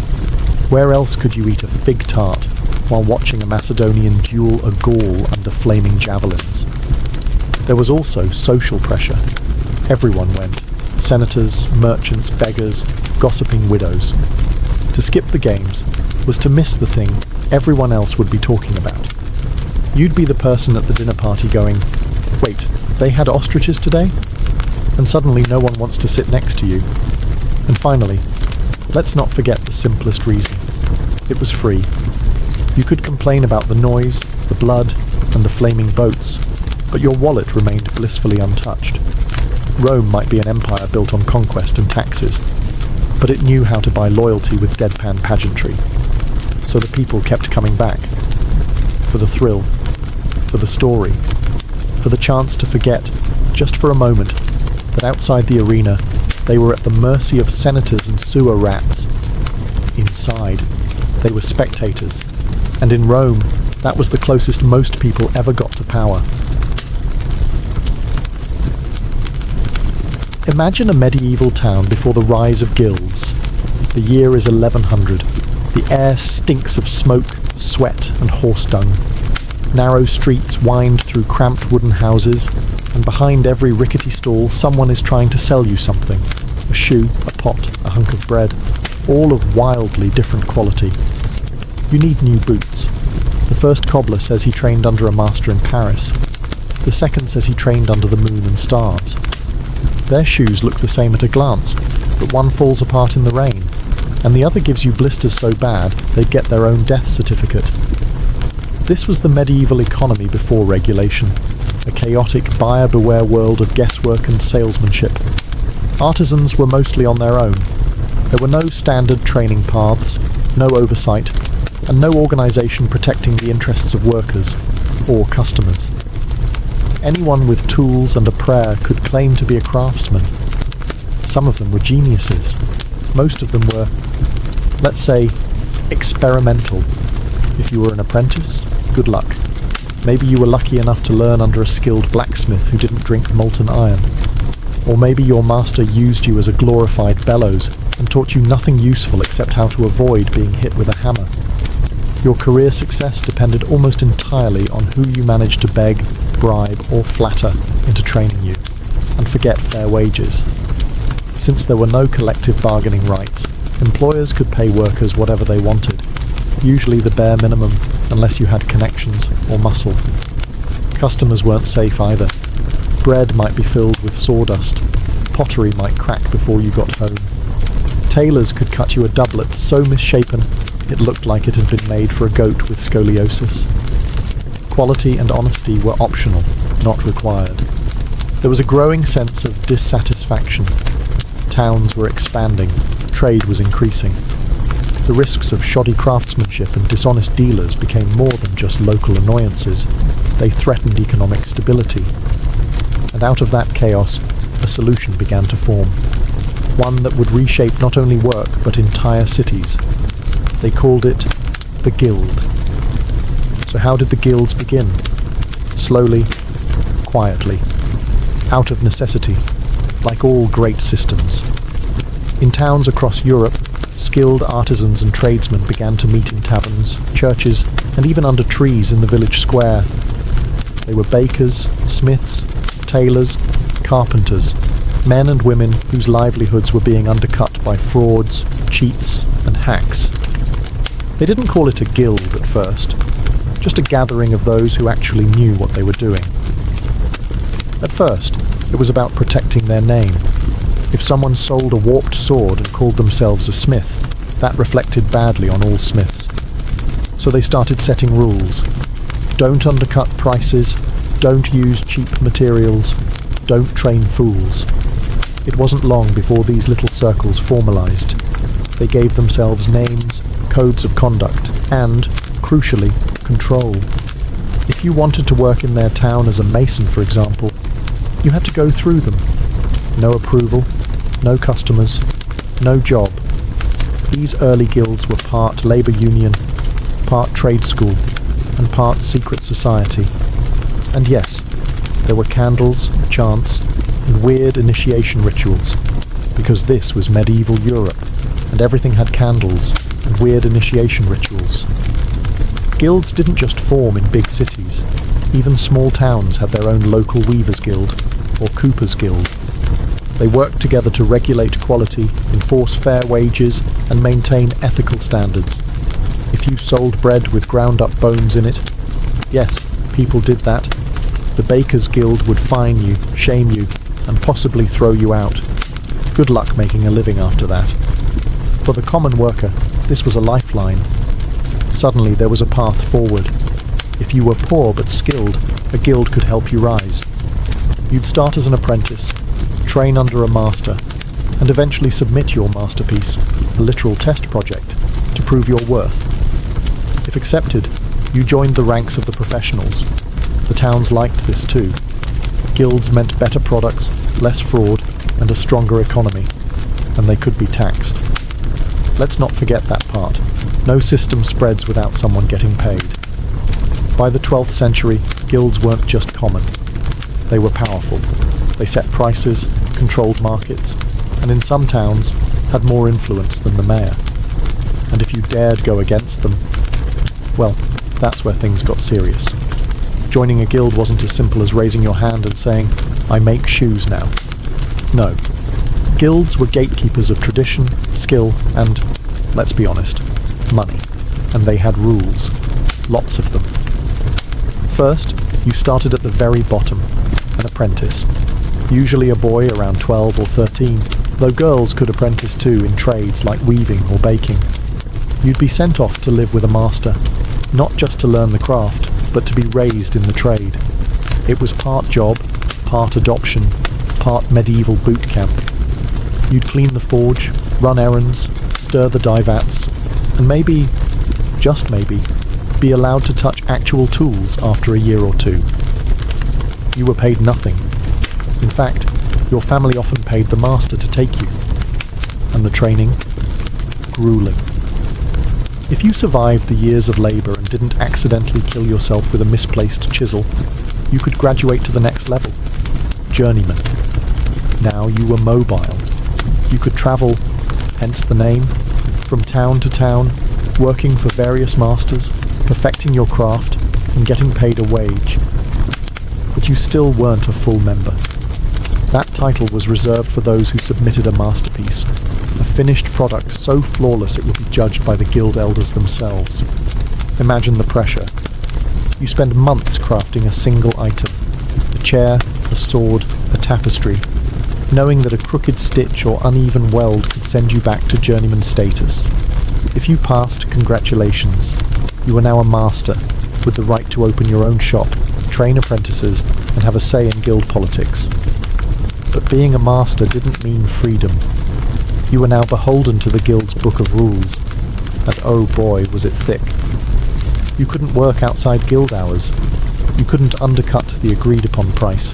Where else could you eat a fig tart while watching a Macedonian duel a Gaul under flaming javelins? There was also social pressure. Everyone went. Senators, merchants, beggars, gossiping widows. To skip the games was to miss the thing everyone else would be talking about. You'd be the person at the dinner party going, "Wait, they had ostriches today?" And suddenly no one wants to sit next to you. And finally, let's not forget the simplest reason. It was free. You could complain about the noise, the blood, and the flaming boats, but your wallet remained blissfully untouched. Rome might be an empire built on conquest and taxes, but it knew how to buy loyalty with deadpan pageantry. So the people kept coming back. For the thrill, for the story, for the chance to forget, just for a moment, that outside the arena they were at the mercy of senators and sewer rats. Inside, they were spectators, and in Rome, that was the closest most people ever got to power. Imagine a medieval town before the rise of guilds. The year is 1100. The air stinks of smoke, sweat, and horse dung. Narrow streets wind through cramped wooden houses, and behind every rickety stall someone is trying to sell you something. A shoe, a pot, a hunk of bread, all of wildly different quality. You need new boots. The first cobbler says he trained under a master in Paris. The second says he trained under the moon and stars. Their shoes look the same at a glance, but one falls apart in the rain, and the other gives you blisters so bad they'd get their own death certificate. This was the medieval economy before regulation, a chaotic buyer-beware world of guesswork and salesmanship. Artisans were mostly on their own. There were no standard training paths, no oversight, and no organisation protecting the interests of workers or customers. Anyone with tools and a prayer could claim to be a craftsman. Some of them were geniuses. Most of them were, let's say, experimental. If you were an apprentice, good luck. Maybe you were lucky enough to learn under a skilled blacksmith who didn't drink molten iron. Or maybe your master used you as a glorified bellows and taught you nothing useful except how to avoid being hit with a hammer. Your career success depended almost entirely on who you managed to beg, bribe, or flatter into training you, and forget fair wages. Since there were no collective bargaining rights, employers could pay workers whatever they wanted, usually the bare minimum, unless you had connections or muscle. Customers weren't safe either. Bread might be filled with sawdust, pottery might crack before you got home. Tailors could cut you a doublet so misshapen it looked like it had been made for a goat with scoliosis. Quality and honesty were optional, not required. There was a growing sense of dissatisfaction. Towns were expanding, trade was increasing. The risks of shoddy craftsmanship and dishonest dealers became more than just local annoyances. They threatened economic stability. And out of that chaos, a solution began to form. One that would reshape not only work, but entire cities. They called it the Guild. So how did the guilds begin? Slowly, quietly, out of necessity, like all great systems. In towns across Europe, skilled artisans and tradesmen began to meet in taverns, churches, and even under trees in the village square. They were bakers, smiths, tailors, carpenters, men and women whose livelihoods were being undercut by frauds, cheats, and hacks. They didn't call it a guild at first, just a gathering of those who actually knew what they were doing. At first, it was about protecting their name. If someone sold a warped sword and called themselves a smith, that reflected badly on all smiths. So they started setting rules. Don't undercut prices, don't use cheap materials, don't train fools. It wasn't long before these little circles formalized. They gave themselves names, codes of conduct, and, crucially, control. If you wanted to work in their town as a mason, for example, you had to go through them. No approval, no customers, no job. These early guilds were part labour union, part trade school, and part secret society. And yes, there were candles, chants, and weird initiation rituals, because this was medieval Europe, and everything had candles and weird initiation rituals. Guilds didn't just form in big cities. Even small towns had their own local weavers' guild, or coopers' guild. They worked together to regulate quality, enforce fair wages, and maintain ethical standards. If you sold bread with ground-up bones in it, yes, people did that. The Bakers' Guild would fine you, shame you, and possibly throw you out. Good luck making a living after that. For the common worker, this was a lifeline. Suddenly there was a path forward. If you were poor but skilled, a guild could help you rise. You'd start as an apprentice, train under a master, and eventually submit your masterpiece, a literal test project, to prove your worth. If accepted, you joined the ranks of the professionals. The towns liked this too. Guilds meant better products, less fraud, and a stronger economy, and they could be taxed. Let's not forget that part. No system spreads without someone getting paid. By the 12th century, guilds weren't just common. They were powerful. They set prices, controlled markets, and in some towns had more influence than the mayor. And if you dared go against them, well, that's where things got serious. Joining a guild wasn't as simple as raising your hand and saying, "I make shoes now." No. Guilds were gatekeepers of tradition, skill, and, let's be honest, money. And they had rules. Lots of them. First, you started at the very bottom, an apprentice. Usually a boy around 12 or 13, though girls could apprentice too in trades like weaving or baking. You'd be sent off to live with a master, not just to learn the craft, but to be raised in the trade. It was part job, part adoption, part medieval boot camp. You'd clean the forge, run errands, stir the dye vats, and maybe, just maybe, be allowed to touch actual tools after a year or two. You were paid nothing. In fact, your family often paid the master to take you. And the training? Grueling. If you survived the years of labour and didn't accidentally kill yourself with a misplaced chisel, you could graduate to the next level. Journeyman. Now you were mobile. You could travel, hence the name, from town to town, working for various masters, perfecting your craft, and getting paid a wage. But you still weren't a full member. That title was reserved for those who submitted a masterpiece, a finished product so flawless it would be judged by the guild elders themselves. Imagine the pressure. You spend months crafting a single item, a chair, a sword, a tapestry, knowing that a crooked stitch or uneven weld could send you back to journeyman status. If you passed, congratulations. You are now a master, with the right to open your own shop, train apprentices, and have a say in guild politics. But being a master didn't mean freedom. You were now beholden to the guild's book of rules, and oh boy, was it thick. You couldn't work outside guild hours. You couldn't undercut the agreed-upon price.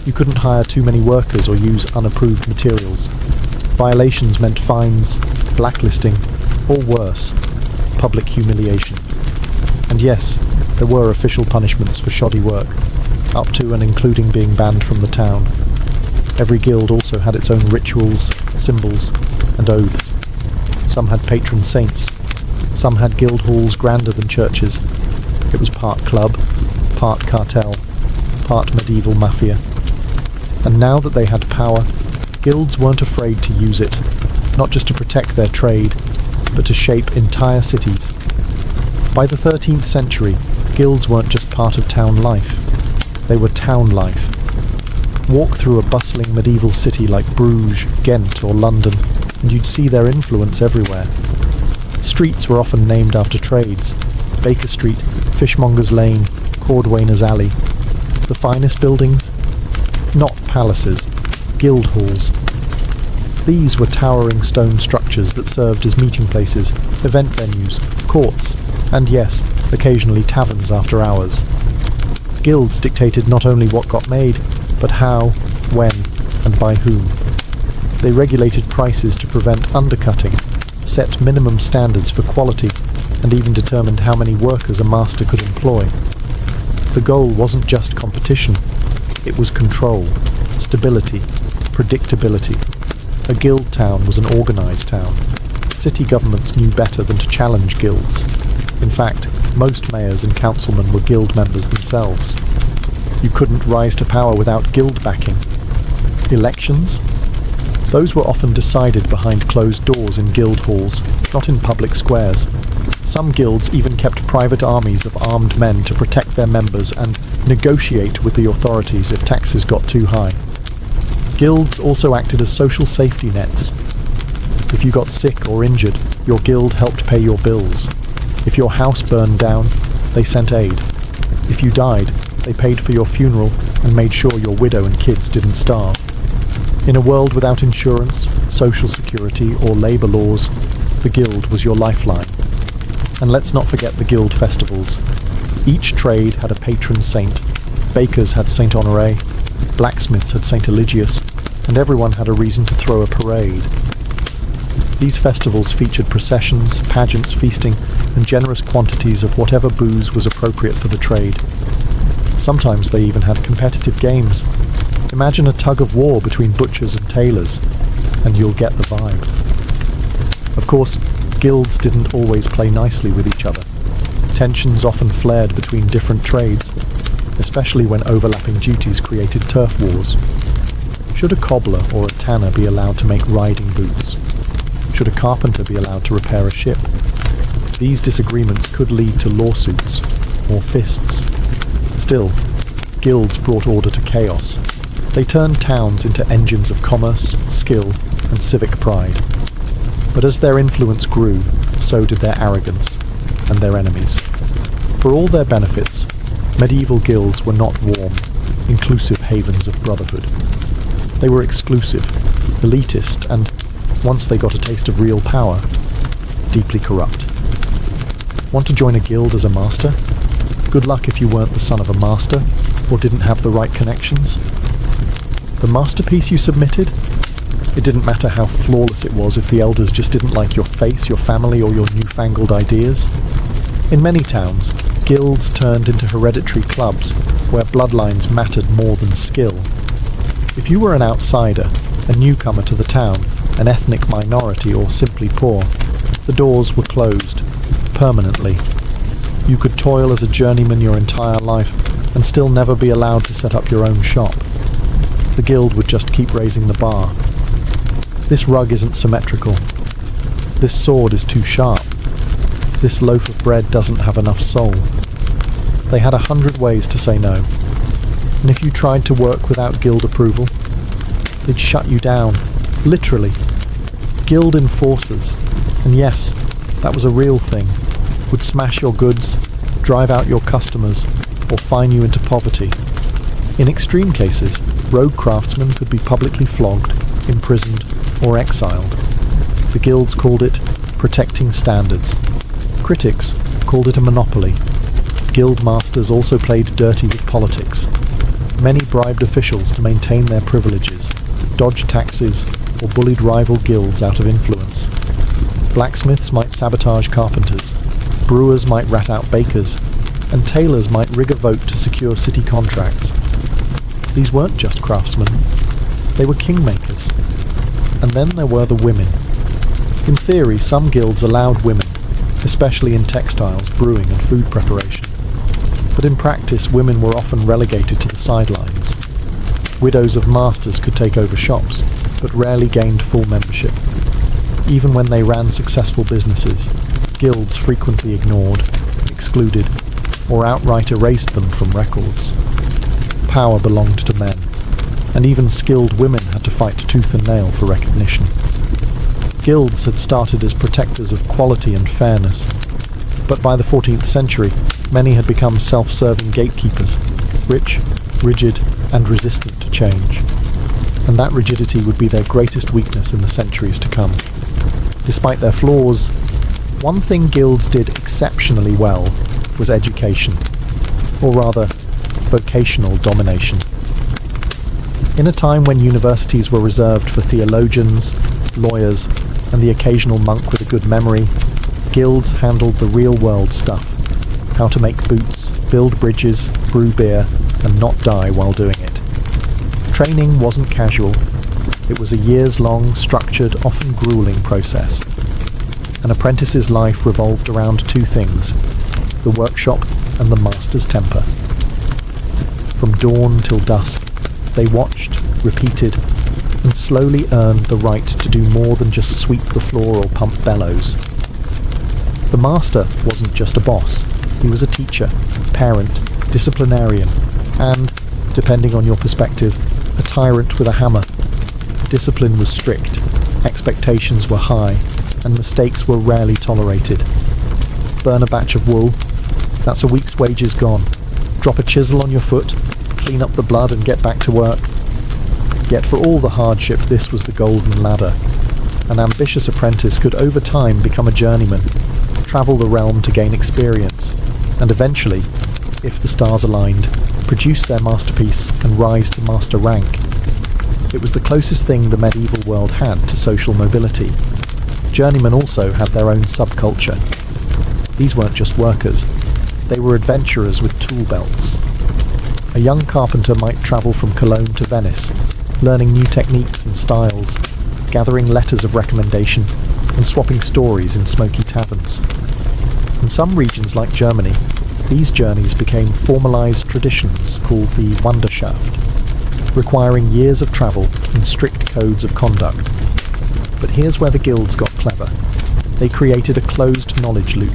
You couldn't hire too many workers or use unapproved materials. Violations meant fines, blacklisting, or worse, public humiliation. And yes, there were official punishments for shoddy work, up to and including being banned from the town. Every guild also had its own rituals, symbols, and oaths. Some had patron saints. Some had guild halls grander than churches. It was part club, part cartel, part medieval mafia. And now that they had power, guilds weren't afraid to use it, not just to protect their trade, but to shape entire cities. By the 13th century, guilds weren't just part of town life. They were town life. Walk through a bustling medieval city like Bruges, Ghent, or London, and you'd see their influence everywhere. Streets were often named after trades: Baker Street, Fishmonger's Lane, Cordwainer's Alley. The finest buildings? Not palaces, guild halls. These were towering stone structures that served as meeting places, event venues, courts, and yes, occasionally taverns after hours. Guilds dictated not only what got made, but how, when, and by whom. They regulated prices to prevent undercutting, set minimum standards for quality, and even determined how many workers a master could employ. The goal wasn't just competition, it was control, stability, predictability. A guild town was an organised town. City governments knew better than to challenge guilds. In fact, most mayors and councilmen were guild members themselves. You couldn't rise to power without guild backing. Elections? Those were often decided behind closed doors in guild halls, not in public squares. Some guilds even kept private armies of armed men to protect their members and negotiate with the authorities if taxes got too high. Guilds also acted as social safety nets. If you got sick or injured, your guild helped pay your bills. If your house burned down, they sent aid. If you died, they paid for your funeral and made sure your widow and kids didn't starve. In a world without insurance, social security, or labour laws, the guild was your lifeline. And let's not forget the guild festivals. Each trade had a patron saint. Bakers had Saint Honoré, blacksmiths had Saint Eligius, and everyone had a reason to throw a parade. These festivals featured processions, pageants, feasting, and generous quantities of whatever booze was appropriate for the trade. Sometimes they even had competitive games. Imagine a tug of war between butchers and tailors, and you'll get the vibe. Of course, guilds didn't always play nicely with each other. Tensions often flared between different trades, especially when overlapping duties created turf wars. Should a cobbler or a tanner be allowed to make riding boots? Should a carpenter be allowed to repair a ship? These disagreements could lead to lawsuits or fists. Still, guilds brought order to chaos. They turned towns into engines of commerce, skill, and civic pride. But as their influence grew, so did their arrogance, and their enemies. For all their benefits, medieval guilds were not warm, inclusive havens of brotherhood. They were exclusive, elitist, and, once they got a taste of real power, deeply corrupt. Want to join a guild as a master? Good luck if you weren't the son of a master, or didn't have the right connections. The masterpiece you submitted? It didn't matter how flawless it was if the elders just didn't like your face, your family, or your newfangled ideas. In many towns, guilds turned into hereditary clubs, where bloodlines mattered more than skill. If you were an outsider, a newcomer to the town, an ethnic minority, or simply poor, the doors were closed, permanently. You could toil as a journeyman your entire life, and still never be allowed to set up your own shop. The guild would just keep raising the bar. This rug isn't symmetrical. This sword is too sharp. This loaf of bread doesn't have enough soul. They had 100 ways to say no. And if you tried to work without guild approval, they'd shut you down. Literally. Guild enforcers, and yes, that was a real thing, would smash your goods, drive out your customers, or fine you into poverty. In extreme cases, rogue craftsmen could be publicly flogged, imprisoned, or exiled. The guilds called it protecting standards. Critics called it a monopoly. Guild masters also played dirty with politics. Many bribed officials to maintain their privileges, dodged taxes, or bullied rival guilds out of influence. Blacksmiths might sabotage carpenters, brewers might rat out bakers, and tailors might rig a vote to secure city contracts. These weren't just craftsmen, they were kingmakers. And then there were the women. In theory, some guilds allowed women, especially in textiles, brewing and food preparation. But in practice, women were often relegated to the sidelines. Widows of masters could take over shops, but rarely gained full membership. Even when they ran successful businesses, guilds frequently ignored, excluded, or outright erased them from records. Power belonged to men, and even skilled women had to fight tooth and nail for recognition. Guilds had started as protectors of quality and fairness, but by the 14th century, many had become self-serving gatekeepers, rich, rigid, and resistant to change. And that rigidity would be their greatest weakness in the centuries to come. Despite their flaws, one thing guilds did exceptionally well was education, or rather, vocational domination. In a time when universities were reserved for theologians, lawyers, and the occasional monk with a good memory, guilds handled the real-world stuff. How to make boots, build bridges, brew beer, and not die while doing it. Training wasn't casual. It was a years-long, structured, often grueling process. An apprentice's life revolved around two things: the workshop and the master's temper. From dawn till dusk, they watched, repeated, and slowly earned the right to do more than just sweep the floor or pump bellows. The master wasn't just a boss. He was a teacher, parent, disciplinarian, and, depending on your perspective, a tyrant with a hammer. Discipline was strict, expectations were high, and mistakes were rarely tolerated. Burn a batch of wool, that's a week's wages gone. Drop a chisel on your foot, clean up the blood and get back to work. Yet for all the hardship, this was the golden ladder. An ambitious apprentice could over time become a journeyman, travel the realm to gain experience, and eventually, if the stars aligned, produce their masterpiece and rise to master rank. It was the closest thing the medieval world had to social mobility. Journeymen also had their own subculture. These weren't just workers, they were adventurers with tool belts. A young carpenter might travel from Cologne to Venice, learning new techniques and styles, gathering letters of recommendation, and swapping stories in smoky taverns. In some regions like Germany, these journeys became formalized traditions called the Wanderschaft, requiring years of travel and strict codes of conduct. But here's where the guilds got clever. They created a closed knowledge loop.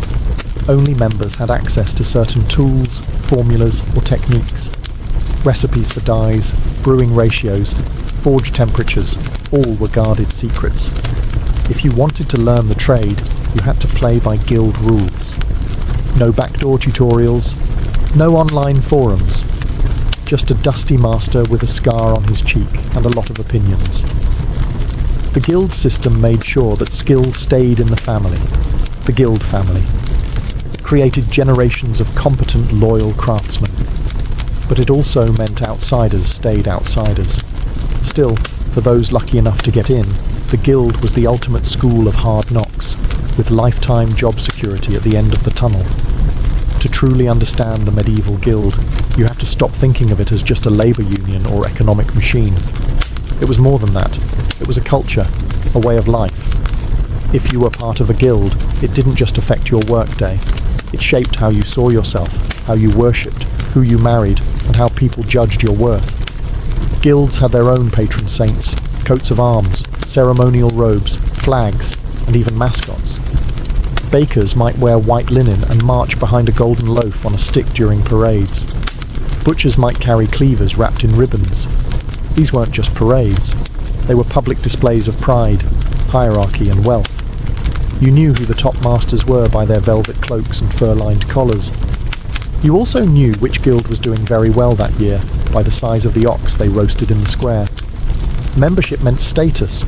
Only members had access to certain tools, formulas, or techniques. Recipes for dyes, brewing ratios, forge temperatures, all were guarded secrets. If you wanted to learn the trade, you had to play by guild rules. No backdoor tutorials, no online forums, just a dusty master with a scar on his cheek and a lot of opinions. The guild system made sure that skill stayed in the family, the guild family. It created generations of competent, loyal craftsmen. But it also meant outsiders stayed outsiders. Still, for those lucky enough to get in, the guild was the ultimate school of hard knocks, with lifetime job security at the end of the tunnel. To truly understand the medieval guild, you have to stop thinking of it as just a labour union or economic machine. It was more than that. It was a culture, a way of life. If you were part of a guild, it didn't just affect your workday. It shaped how you saw yourself, how you worshipped, who you married, and how people judged your worth. Guilds had their own patron saints, coats of arms, ceremonial robes, flags, and even mascots. Bakers might wear white linen and march behind a golden loaf on a stick during parades. Butchers might carry cleavers wrapped in ribbons. These weren't just parades. They were public displays of pride, hierarchy, and wealth. You knew who the top masters were by their velvet cloaks and fur-lined collars, You also knew which guild was doing very well that year by the size of the ox they roasted in the square. Membership meant status.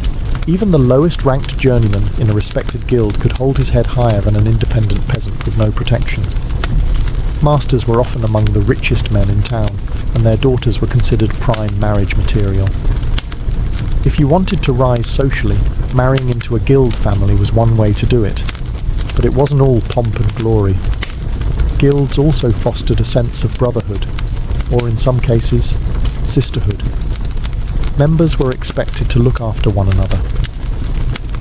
Even the lowest ranked journeyman in a respected guild could hold his head higher than an independent peasant with no protection. Masters were often among the richest men in town, and their daughters were considered prime marriage material. If you wanted to rise socially, marrying into a guild family was one way to do it, but it wasn't all pomp and glory. Guilds also fostered a sense of brotherhood, or in some cases, sisterhood. Members were expected to look after one another.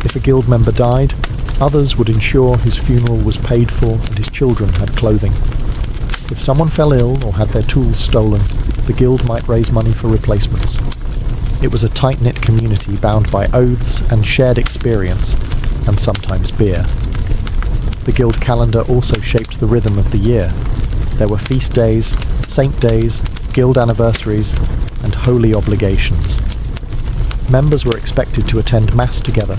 If a guild member died, others would ensure his funeral was paid for and his children had clothing. If someone fell ill or had their tools stolen, the guild might raise money for replacements. It was a tight-knit community bound by oaths and shared experience, and sometimes beer. The guild calendar also shaped the rhythm of the year. There were feast days, saint days, guild anniversaries, and holy obligations. Members were expected to attend mass together,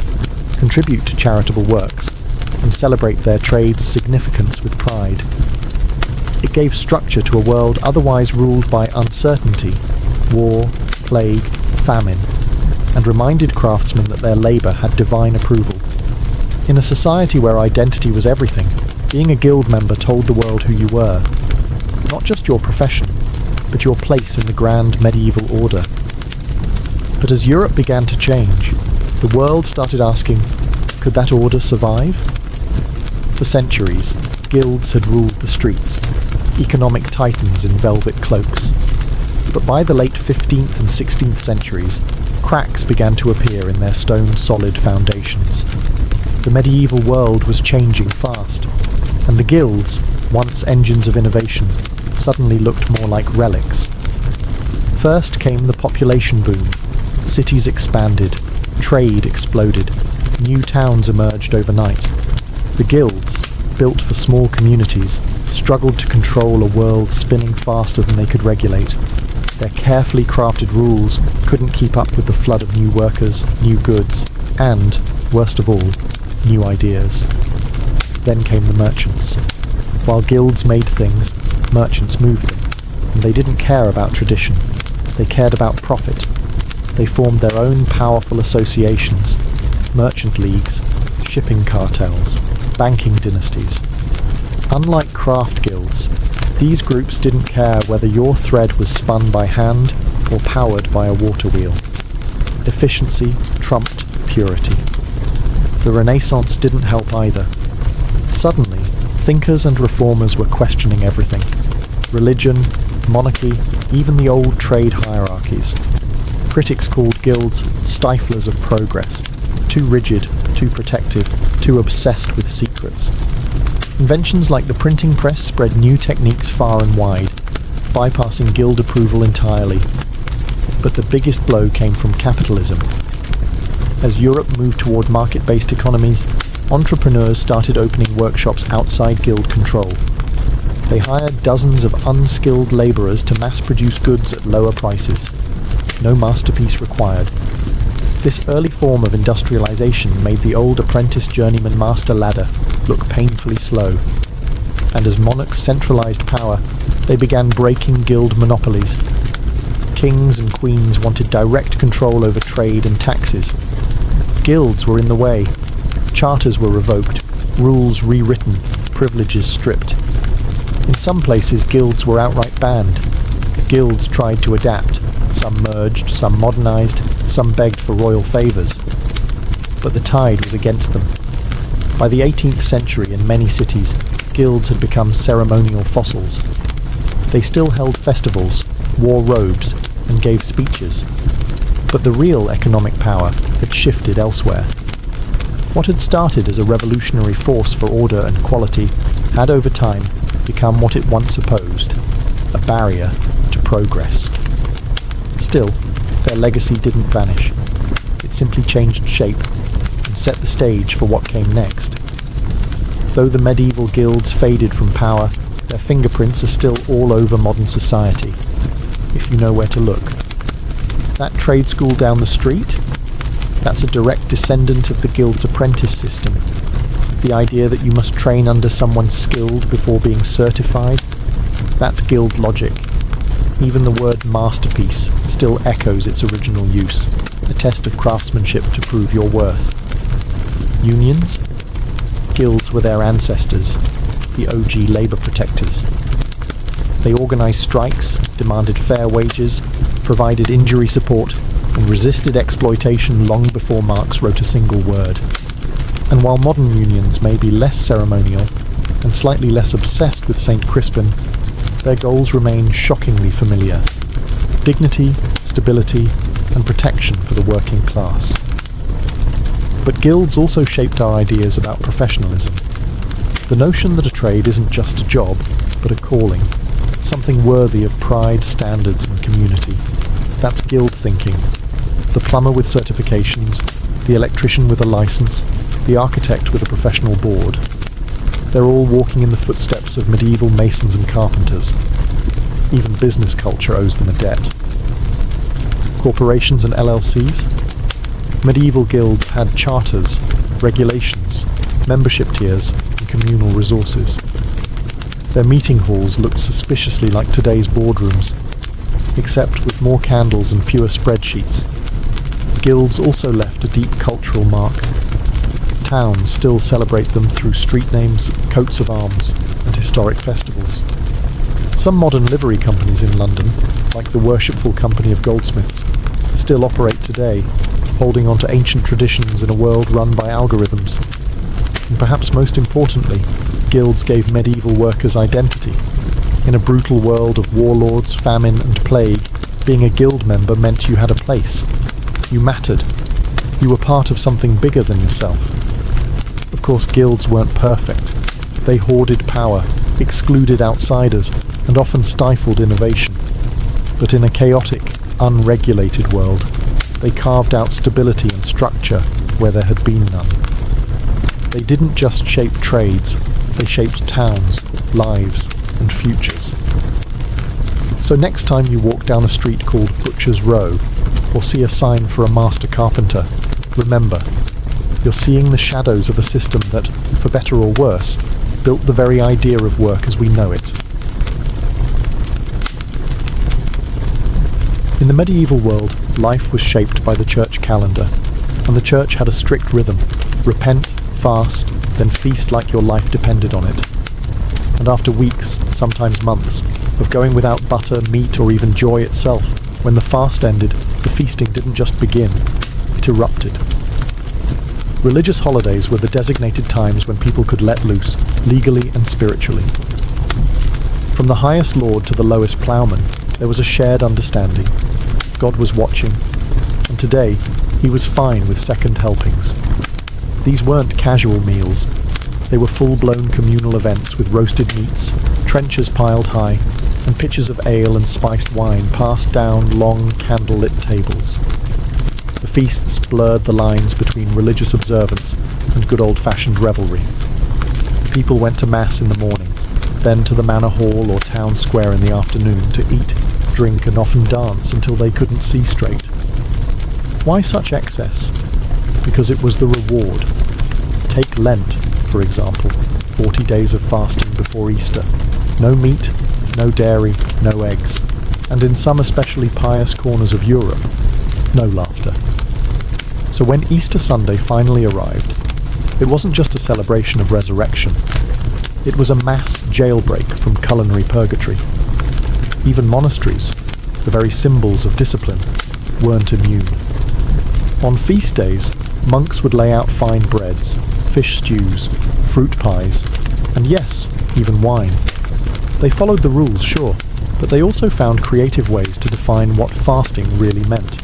contribute to charitable works, and celebrate their trade's significance with pride. It gave structure to a world otherwise ruled by uncertainty, war, plague, famine, and reminded craftsmen that their labour had divine approval. In a society where identity was everything, being a guild member told the world who you were. Not just your profession, but your place in the grand medieval order. But as Europe began to change, the world started asking, could that order survive? For centuries, guilds had ruled the streets, economic titans in velvet cloaks. But by the late 15th and 16th centuries, cracks began to appear in their stone-solid foundations. The medieval world was changing fast, and the guilds, once engines of innovation, suddenly looked more like relics. First came the population boom. Cities expanded, trade exploded, new towns emerged overnight. The guilds, built for small communities, struggled to control a world spinning faster than they could regulate. Their carefully crafted rules couldn't keep up with the flood of new workers, new goods, and, worst of all, new ideas. Then came the merchants. While guilds made things, merchants moved them, and they didn't care about tradition. They cared about profit. They formed their own powerful associations, merchant leagues, shipping cartels, banking dynasties. Unlike craft guilds, these groups didn't care whether your thread was spun by hand or powered by a water wheel. Efficiency trumped purity. The Renaissance didn't help either. Suddenly, thinkers and reformers were questioning everything. Religion, monarchy, even the old trade hierarchies. Critics called guilds stiflers of progress, too rigid, too protective, too obsessed with secrets. Inventions like the printing press spread new techniques far and wide, bypassing guild approval entirely. But the biggest blow came from capitalism. As Europe moved toward market-based economies, entrepreneurs started opening workshops outside guild control. They hired dozens of unskilled labourers to mass-produce goods at lower prices. No masterpiece required. This early form of industrialization made the old apprentice-journeyman master ladder look painfully slow. And as monarchs centralized power, they began breaking guild monopolies. Kings and queens wanted direct control over trade and taxes. Guilds were in the way. Charters were revoked, rules rewritten, privileges stripped. In some places, guilds were outright banned. Guilds tried to adapt. Some merged, some modernized, some begged for royal favours. But the tide was against them. By the 18th century, in many cities, guilds had become ceremonial fossils. They still held festivals, wore robes, and gave speeches. But the real economic power had shifted elsewhere. What had started as a revolutionary force for order and quality had over time become what it once opposed, a barrier to progress. Still, their legacy didn't vanish. It simply changed shape and set the stage for what came next. Though the medieval guilds faded from power, their fingerprints are still all over modern society, if you know where to look. That trade school down the street? That's a direct descendant of the guild's apprentice system. The idea that you must train under someone skilled before being certified. That's guild logic. Even the word masterpiece still echoes its original use, a test of craftsmanship to prove your worth. Unions? Guilds were their ancestors, the OG labour protectors. They organised strikes, demanded fair wages, provided injury support, and resisted exploitation long before Marx wrote a single word. And while modern unions may be less ceremonial and slightly less obsessed with St. Crispin, their goals remain shockingly familiar: dignity, stability, and protection for the working class. But guilds also shaped our ideas about professionalism. The notion that a trade isn't just a job, but a calling, something worthy of pride, standards, and community. That's guild thinking. The plumber with certifications, the electrician with a license, the architect with a professional board. They're all walking in the footsteps of medieval masons and carpenters. Even business culture owes them a debt. Corporations and LLCs? Medieval guilds had charters, regulations, membership tiers, and communal resources. Their meeting halls looked suspiciously like today's boardrooms, except with more candles and fewer spreadsheets. Guilds also left a deep cultural mark. Towns still celebrate them through street names, coats of arms, and historic festivals. Some modern livery companies in London, like the Worshipful Company of Goldsmiths, still operate today, holding on to ancient traditions in a world run by algorithms. And perhaps most importantly, guilds gave medieval workers identity. In a brutal world of warlords, famine, and plague, being a guild member meant you had a place. You mattered. You were part of something bigger than yourself. Of course, guilds weren't perfect. They hoarded power, excluded outsiders, and often stifled innovation. But in a chaotic, unregulated world, they carved out stability and structure where there had been none. They didn't just shape trades, they shaped towns, lives, and futures. So next time you walk down a street called Butcher's Row, or see a sign for a master carpenter, remember, you're seeing the shadows of a system that, for better or worse, built the very idea of work as we know it. In the medieval world, life was shaped by the church calendar, and the church had a strict rhythm: repent, fast, then feast like your life depended on it. And after weeks, sometimes months, of going without butter, meat, or even joy itself, when the fast ended, the feasting didn't just begin, it erupted. Religious holidays were the designated times when people could let loose, legally and spiritually. From the highest lord to the lowest ploughman, there was a shared understanding. God was watching, and today he was fine with second helpings. These weren't casual meals. They were full-blown communal events with roasted meats, trenchers piled high, and pitchers of ale and spiced wine passed down long candle-lit tables. The feasts blurred the lines between religious observance and good old-fashioned revelry. People went to mass in the morning, then to the manor hall or town square in the afternoon to eat, drink, and often dance until they couldn't see straight. Why such excess? Because it was the reward. Take Lent, for example, 40 days of fasting before Easter. No meat, no dairy, no eggs, and in some especially pious corners of Europe, no laughter. So when Easter Sunday finally arrived, it wasn't just a celebration of resurrection. It was a mass jailbreak from culinary purgatory. Even monasteries, the very symbols of discipline, weren't immune. On feast days, monks would lay out fine breads, fish stews, fruit pies, and yes, even wine. They followed the rules, sure, but they also found creative ways to define what fasting really meant.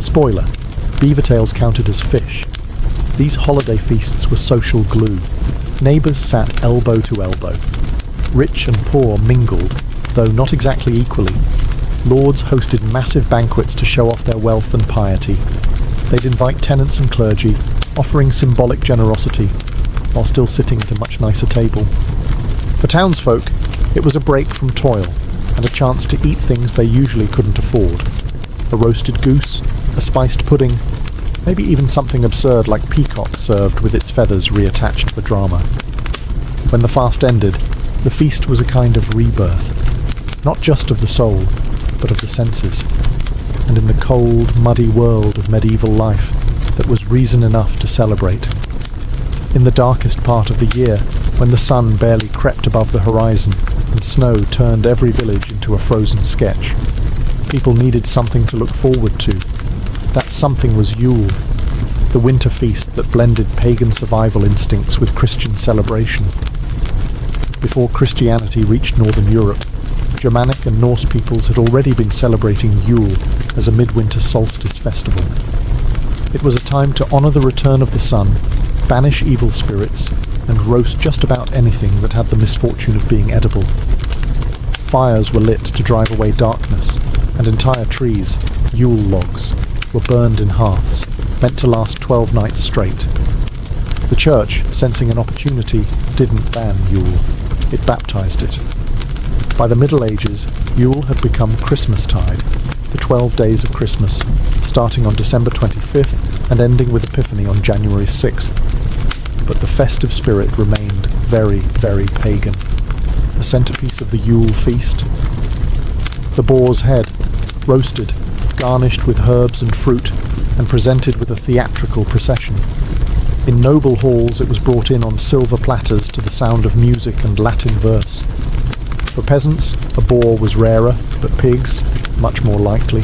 Spoiler, beaver tails counted as fish. These holiday feasts were social glue. Neighbours sat elbow to elbow. Rich and poor mingled, though not exactly equally. Lords hosted massive banquets to show off their wealth and piety. They'd invite tenants and clergy, offering symbolic generosity, while still sitting at a much nicer table. For townsfolk, it was a break from toil, and a chance to eat things they usually couldn't afford. A roasted goose, a spiced pudding, maybe even something absurd like peacock served with its feathers reattached for drama. When the fast ended, The feast was a kind of rebirth, not just of the soul, but of the senses, and in the cold, muddy world of medieval life, that was reason enough to celebrate. In the darkest part of the year, when the sun barely crept above the horizon and snow turned every village into a frozen sketch, people needed something to look forward to. That something was Yule, the winter feast that blended pagan survival instincts with Christian celebration. Before Christianity reached northern Europe, Germanic and Norse peoples had already been celebrating Yule as a midwinter solstice festival. It was a time to honour the return of the sun, banish evil spirits, and roast just about anything that had the misfortune of being edible. Fires were lit to drive away darkness, and entire trees, Yule logs, were burned in hearths, meant to last 12 nights straight. The church, sensing an opportunity, didn't ban Yule. It baptized it. By the Middle Ages, Yule had become Christmastide, the 12 days of Christmas, starting on December 25th and ending with Epiphany on January 6th. But the festive spirit remained very, very pagan. The centerpiece of the Yule feast? The boar's head, roasted, garnished with herbs and fruit, and presented with a theatrical procession. In noble halls it was brought in on silver platters to the sound of music and Latin verse. For peasants, a boar was rarer, but pigs, much more likely.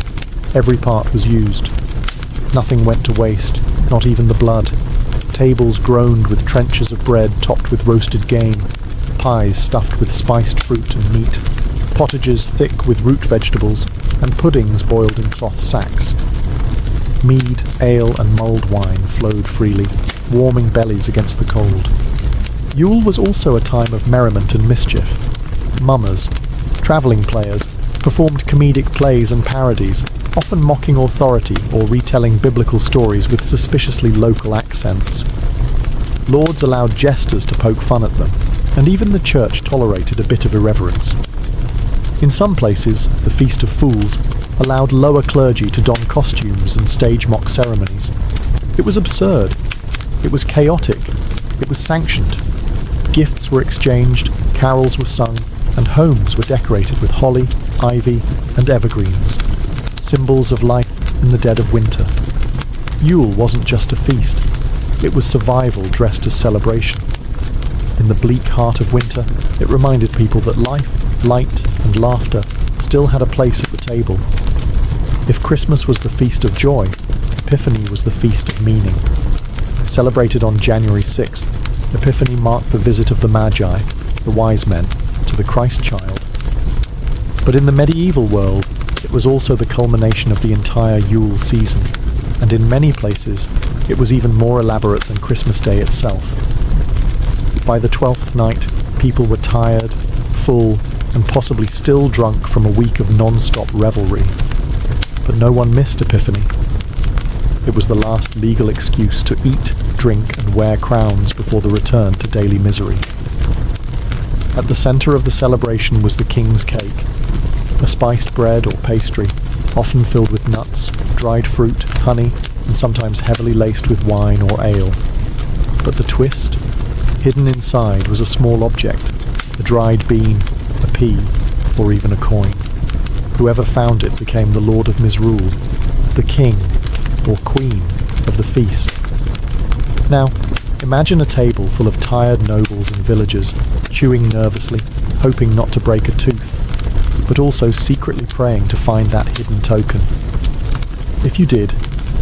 Every part was used. Nothing went to waste, not even the blood. Tables groaned with trenchers of bread topped with roasted game, pies stuffed with spiced fruit and meat, pottages thick with root vegetables, and puddings boiled in cloth sacks. Mead, ale, and mulled wine flowed freely, warming bellies against the cold. Yule was also a time of merriment and mischief. Mummers, travelling players, performed comedic plays and parodies, often mocking authority or retelling biblical stories with suspiciously local accents. Lords allowed jesters to poke fun at them, and even the church tolerated a bit of irreverence. In some places, the Feast of Fools allowed lower clergy to don costumes and stage mock ceremonies. It was absurd. It was chaotic. It was sanctioned. Gifts were exchanged, carols were sung, and homes were decorated with holly, ivy, and evergreens, symbols of life in the dead of winter. Yule wasn't just a feast. It was survival dressed as celebration. In the bleak heart of winter, it reminded people that life, light, and laughter still had a place at the table. If Christmas was the feast of joy, Epiphany was the feast of meaning. Celebrated on January 6th, Epiphany marked the visit of the Magi, the wise men, to the Christ child. But in the medieval world, it was also the culmination of the entire Yule season, and in many places, it was even more elaborate than Christmas Day itself. By the 12th night, people were tired, full, and possibly still drunk from a week of non-stop revelry. But no one missed Epiphany. It was the last legal excuse to eat, drink, and wear crowns before the return to daily misery. At the centre of the celebration was the king's cake, a spiced bread or pastry, often filled with nuts, dried fruit, honey, and sometimes heavily laced with wine or ale. But the twist? Hidden inside was a small object, a dried bean, a pea, or even a coin. Whoever found it became the Lord of Misrule, the king, or queen, of the feast. Now, imagine a table full of tired nobles and villagers, chewing nervously, hoping not to break a tooth, but also secretly praying to find that hidden token. If you did,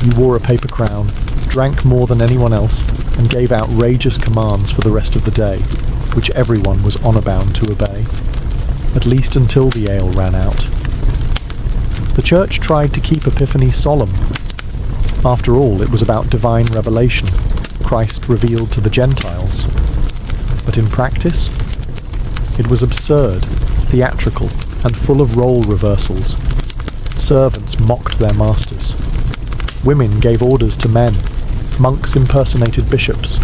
you wore a paper crown, drank more than anyone else, and gave outrageous commands for the rest of the day, which everyone was honour-bound to obey, at least until the ale ran out. The church tried to keep Epiphany solemn. After all, it was about divine revelation, Christ revealed to the Gentiles. But in practice, it was absurd, theatrical, and full of role reversals. Servants mocked their masters. Women gave orders to men. Monks impersonated bishops.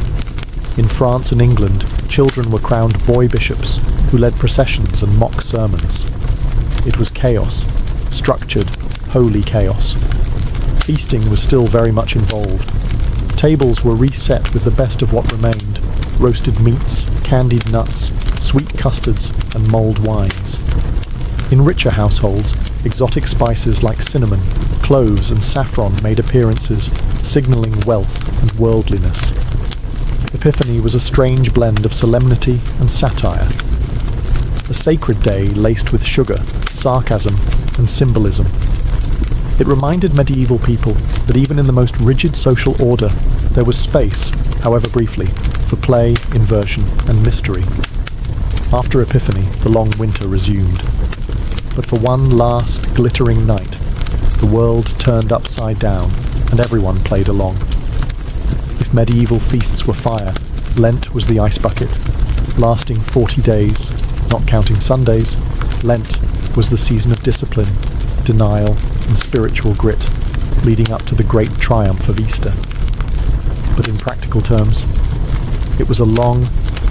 In France and England, children were crowned boy bishops, who led processions and mock sermons. It was chaos, structured, holy chaos. Feasting was still very much involved. Tables were reset with the best of what remained, roasted meats, candied nuts, sweet custards, and mulled wines. In richer households, exotic spices like cinnamon, cloves, and saffron made appearances, signalling wealth and worldliness. Epiphany was a strange blend of solemnity and satire. A sacred day laced with sugar, sarcasm, and symbolism. It reminded medieval people that even in the most rigid social order, there was space, however briefly, for play, inversion, and mystery. After Epiphany, the long winter resumed. But for one last, glittering night, the world turned upside down, and everyone played along. If medieval feasts were fire, Lent was the ice bucket. Lasting 40 days, not counting Sundays, Lent was the season of discipline, denial, and spiritual grit, leading up to the great triumph of Easter. But in practical terms, it was a long,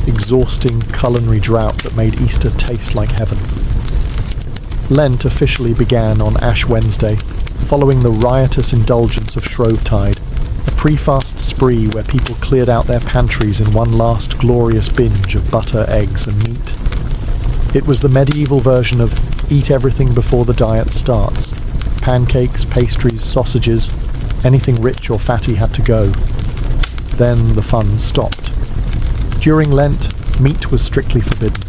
exhausting culinary drought that made Easter taste like heaven. Lent officially began on Ash Wednesday, following the riotous indulgence of Shrovetide, a pre-fast spree where people cleared out their pantries in one last glorious binge of butter, eggs, and meat. It was the medieval version of eat everything before the diet starts. Pancakes, pastries, sausages, anything rich or fatty had to go. Then the fun stopped. During Lent, meat was strictly forbidden.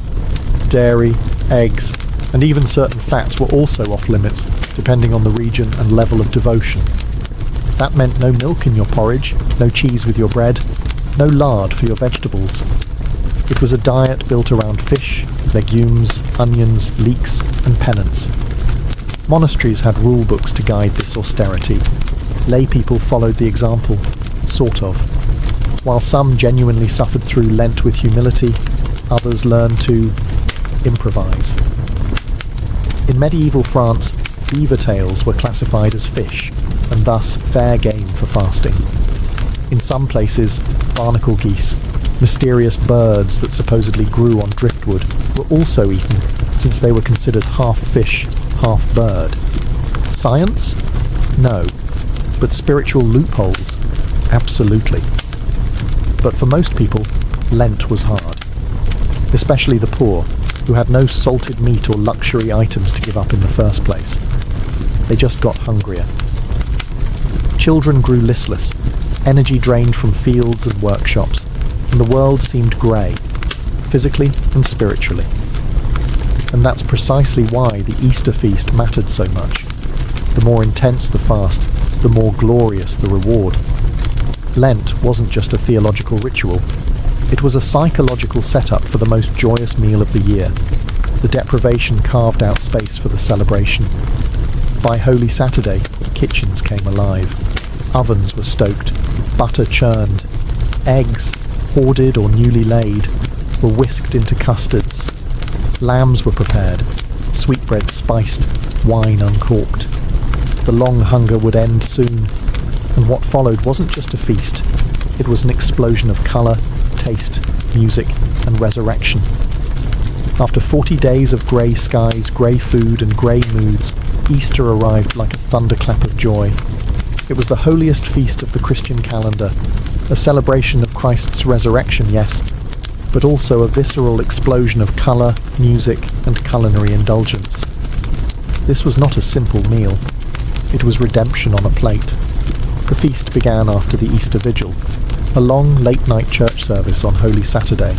Dairy, eggs, and even certain fats were also off limits, depending on the region and level of devotion. That meant no milk in your porridge, no cheese with your bread, no lard for your vegetables. It was a diet built around fish, legumes, onions, leeks, and penance. Monasteries had rule books to guide this austerity. Lay people followed the example, sort of. While some genuinely suffered through Lent with humility, others learned to improvise. In medieval France, beaver tails were classified as fish, and thus fair game for fasting. In some places, barnacle geese, mysterious birds that supposedly grew on driftwood, were also eaten, since they were considered half fish, half bird. Science? No. But spiritual loopholes? Absolutely. But for most people, Lent was hard. Especially the poor, who had no salted meat or luxury items to give up in the first place. They just got hungrier. Children grew listless, energy drained from fields and workshops, and the world seemed grey, physically and spiritually. And that's precisely why the Easter feast mattered so much. The more intense the fast, the more glorious the reward. Lent wasn't just a theological ritual. It was a psychological setup for the most joyous meal of the year. The deprivation carved out space for the celebration. By Holy Saturday, kitchens came alive. Ovens were stoked, butter churned, eggs, hoarded or newly laid, were whisked into custards. Lambs were prepared, sweetbread spiced, wine uncorked. The long hunger would end soon, and what followed wasn't just a feast. It was an explosion of colour, taste, music, and resurrection. After 40 days of grey skies, grey food, and grey moods, Easter arrived like a thunderclap of joy. It was the holiest feast of the Christian calendar, a celebration of Christ's resurrection, yes, but also a visceral explosion of colour, music, and culinary indulgence. This was not a simple meal. It was redemption on a plate. The feast began after the Easter Vigil, a long late-night church service on Holy Saturday.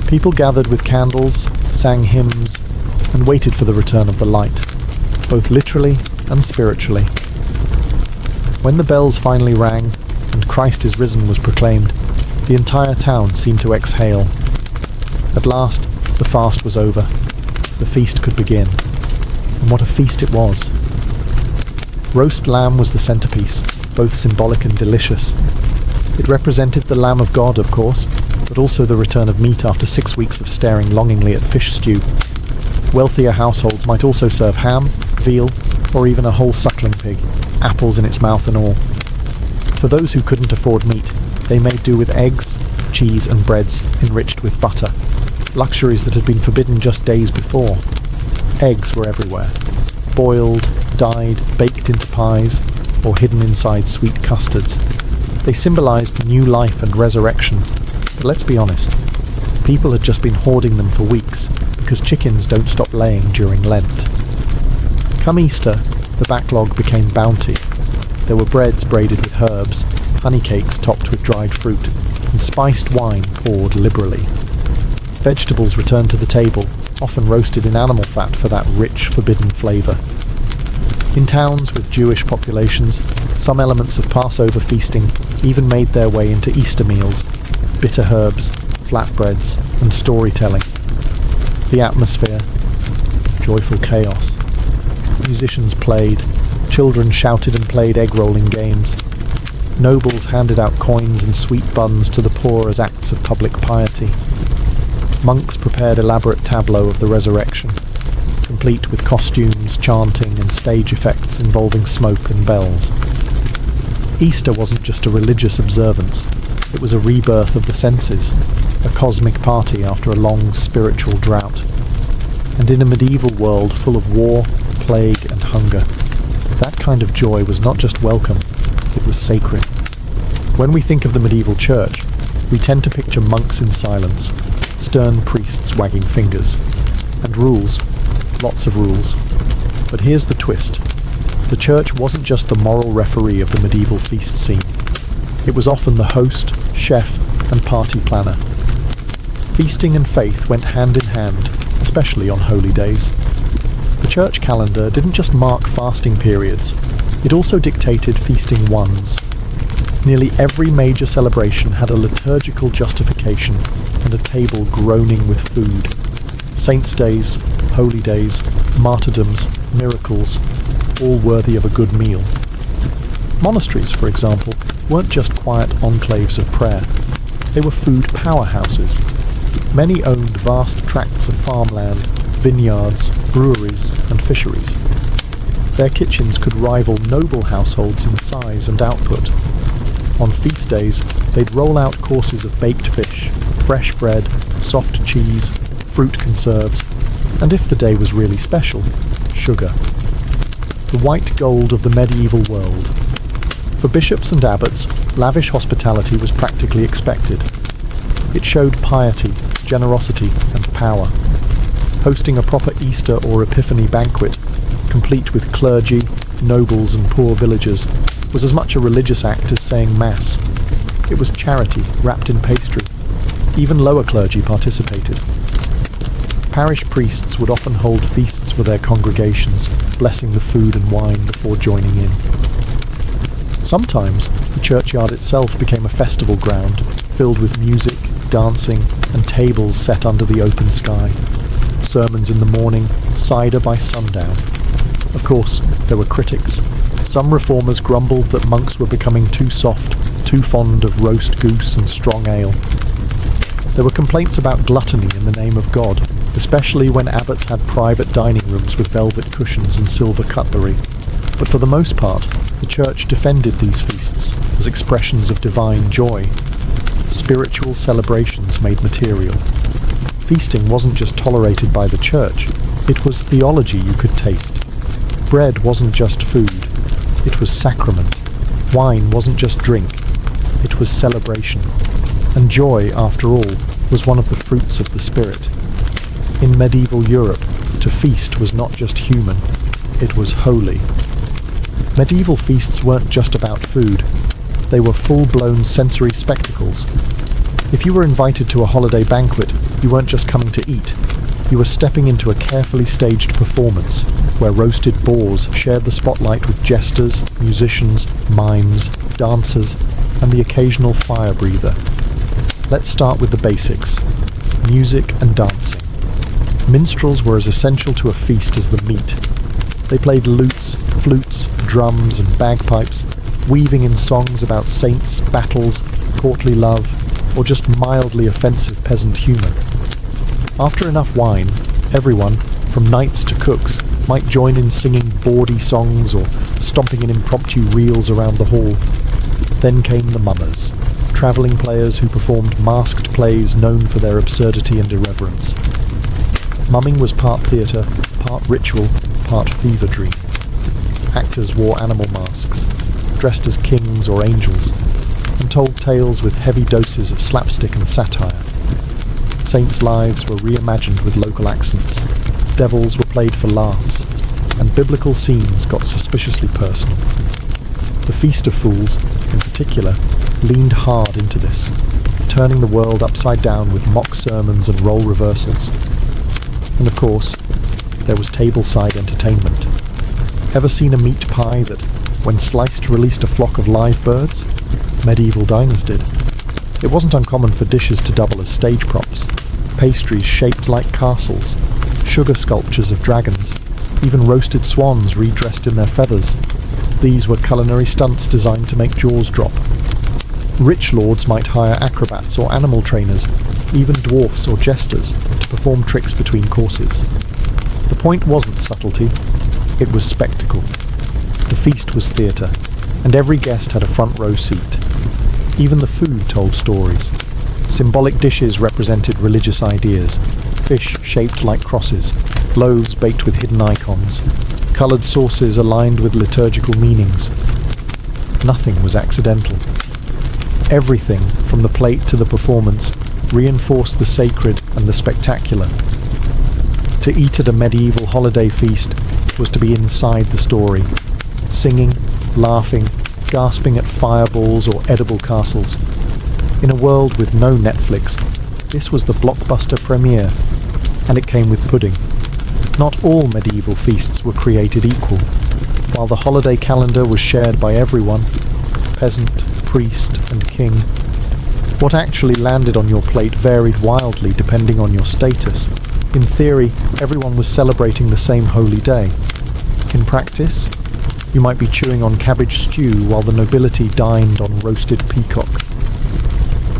People gathered with candles, sang hymns, and waited for the return of the light, both literally and spiritually. When the bells finally rang, and Christ is risen was proclaimed, the entire town seemed to exhale. At last, the fast was over. The feast could begin. And what a feast it was. Roast lamb was the centrepiece, both symbolic and delicious. It represented the Lamb of God, of course, but also the return of meat after 6 weeks of staring longingly at fish stew. Wealthier households might also serve ham, veal, or even a whole suckling pig, apples in its mouth and all. For those who couldn't afford meat, they made do with eggs, cheese, and breads enriched with butter, luxuries that had been forbidden just days before. Eggs were everywhere, boiled, dyed, baked into pies, or hidden inside sweet custards. They symbolised new life and resurrection, But let's be honest, people had just been hoarding them for weeks, because chickens don't stop laying during Lent. Come Easter, the backlog became bounty. There were breads braided with herbs, honey cakes topped with dried fruit, and spiced wine poured liberally. Vegetables returned to the table, often roasted in animal fat for that rich, forbidden flavour. In towns with Jewish populations, some elements of Passover feasting even made their way into Easter meals, bitter herbs, flatbreads, and storytelling. The atmosphere, joyful chaos. Musicians played, children shouted and played egg-rolling games. Nobles handed out coins and sweet buns to the poor as acts of public piety. Monks prepared elaborate tableaux of the resurrection, complete with costumes, chanting, and stage effects involving smoke and bells. Easter wasn't just a religious observance, it was a rebirth of the senses, a cosmic party after a long spiritual drought. And in a medieval world full of war, plague, and hunger, that kind of joy was not just welcome, it was sacred. When we think of the medieval church, we tend to picture monks in silence, stern priests wagging fingers, and rules, lots of rules. But here's the twist. The church wasn't just the moral referee of the medieval feast scene. It was often the host, chef, and party planner. Feasting and faith went hand in hand, especially on holy days. The church calendar didn't just mark fasting periods, it also dictated feasting ones. Nearly every major celebration had a liturgical justification and a table groaning with food. Saints' days, holy days, martyrdoms, miracles, all worthy of a good meal. Monasteries, for example, weren't just quiet enclaves of prayer. They were food powerhouses. Many owned vast tracts of farmland, vineyards, breweries, and fisheries. Their kitchens could rival noble households in size and output. On feast days, they'd roll out courses of baked fish, fresh bread, soft cheese, fruit conserves, and if the day was really special, sugar. The white gold of the medieval world. For bishops and abbots, lavish hospitality was practically expected. It showed piety, generosity, and power. Hosting a proper Easter or Epiphany banquet, complete with clergy, nobles, and poor villagers, was as much a religious act as saying Mass. It was charity wrapped in pastry. Even lower clergy participated. Parish priests would often hold feasts for their congregations, blessing the food and wine before joining in. Sometimes, the churchyard itself became a festival ground, filled with music, dancing, and tables set under the open sky. Sermons in the morning, cider by sundown. Of course, there were critics. Some reformers grumbled that monks were becoming too soft, too fond of roast goose and strong ale. There were complaints about gluttony in the name of God, especially when abbots had private dining rooms with velvet cushions and silver cutlery. But for the most part, the church defended these feasts as expressions of divine joy. Spiritual celebrations made material. Feasting wasn't just tolerated by the church, it was theology you could taste. Bread wasn't just food, it was sacrament. Wine wasn't just drink, it was celebration. And joy, after all, was one of the fruits of the spirit. In medieval Europe, to feast was not just human, it was holy. Medieval feasts weren't just about food, they were full-blown sensory spectacles. If you were invited to a holiday banquet, you weren't just coming to eat, you were stepping into a carefully staged performance, where roasted boars shared the spotlight with jesters, musicians, mimes, dancers, and the occasional fire breather. Let's start with the basics. Music and dancing. Minstrels were as essential to a feast as the meat. They played lutes, flutes, drums, and bagpipes, weaving in songs about saints, battles, courtly love, or just mildly offensive peasant humour. After enough wine, everyone, from knights to cooks, might join in singing bawdy songs or stomping in impromptu reels around the hall. Then came the mummers, travelling players who performed masked plays known for their absurdity and irreverence. Mumming was part theatre, part ritual, part fever dream. Actors wore animal masks, dressed as kings or angels, and told tales with heavy doses of slapstick and satire. Saints' lives were reimagined with local accents, devils were played for laughs, and biblical scenes got suspiciously personal. The Feast of Fools, in particular, leaned hard into this, turning the world upside down with mock sermons and role reversals. And of course, there was tableside entertainment. Ever seen a meat pie that, when sliced, released a flock of live birds? Medieval diners did. It wasn't uncommon for dishes to double as stage props. Pastries shaped like castles, sugar sculptures of dragons, even roasted swans redressed in their feathers. These were culinary stunts designed to make jaws drop. Rich lords might hire acrobats or animal trainers, even dwarfs or jesters, to perform tricks between courses. The point wasn't subtlety, it was spectacle. The feast was theatre, and every guest had a front row seat. Even the food told stories. Symbolic dishes represented religious ideas, fish shaped like crosses, loaves baked with hidden icons, coloured sauces aligned with liturgical meanings. Nothing was accidental. Everything, from the plate to the performance, reinforced the sacred and the spectacular. To eat at a medieval holiday feast was to be inside the story, singing, laughing, gasping at fireballs or edible castles. In a world with no Netflix, this was the blockbuster premiere, and it came with pudding. Not all medieval feasts were created equal. While the holiday calendar was shared by everyone, peasant, priest, and king, what actually landed on your plate varied wildly depending on your status. In theory, everyone was celebrating the same holy day. In practice, you might be chewing on cabbage stew while the nobility dined on roasted peacock.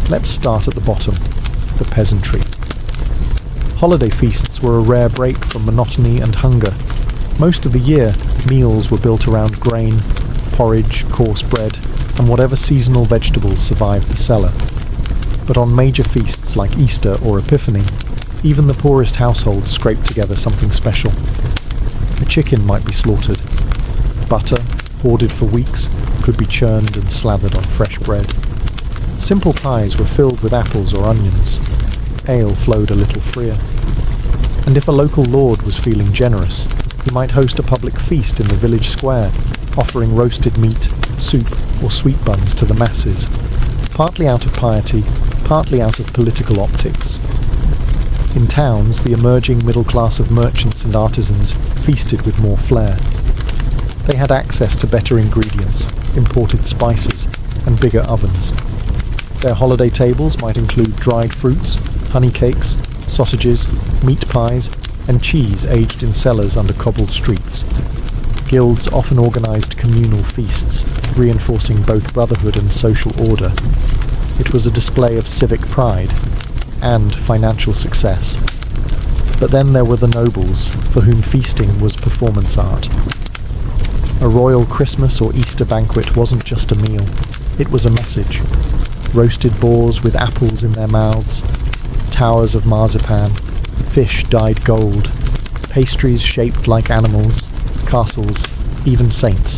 Let's start at the bottom, the peasantry. Holiday feasts were a rare break from monotony and hunger. Most of the year, meals were built around grain, porridge, coarse bread, and whatever seasonal vegetables survived the cellar. But on major feasts like Easter or Epiphany, even the poorest households scraped together something special. A chicken might be slaughtered. Butter, hoarded for weeks, could be churned and slathered on fresh bread. Simple pies were filled with apples or onions. Ale flowed a little freer. And if a local lord was feeling generous, he might host a public feast in the village square, offering roasted meat, soup, or sweet buns to the masses, partly out of piety, partly out of political optics. In towns, the emerging middle class of merchants and artisans feasted with more flair. They had access to better ingredients, imported spices, and bigger ovens. Their holiday tables might include dried fruits, honey cakes, sausages, meat pies, and cheese aged in cellars under cobbled streets. Guilds often organised communal feasts, reinforcing both brotherhood and social order. It was a display of civic pride and financial success. But then there were the nobles, for whom feasting was performance art. A royal Christmas or Easter banquet wasn't just a meal, it was a message. Roasted boars with apples in their mouths, towers of marzipan, fish dyed gold, pastries shaped like animals, castles, even saints.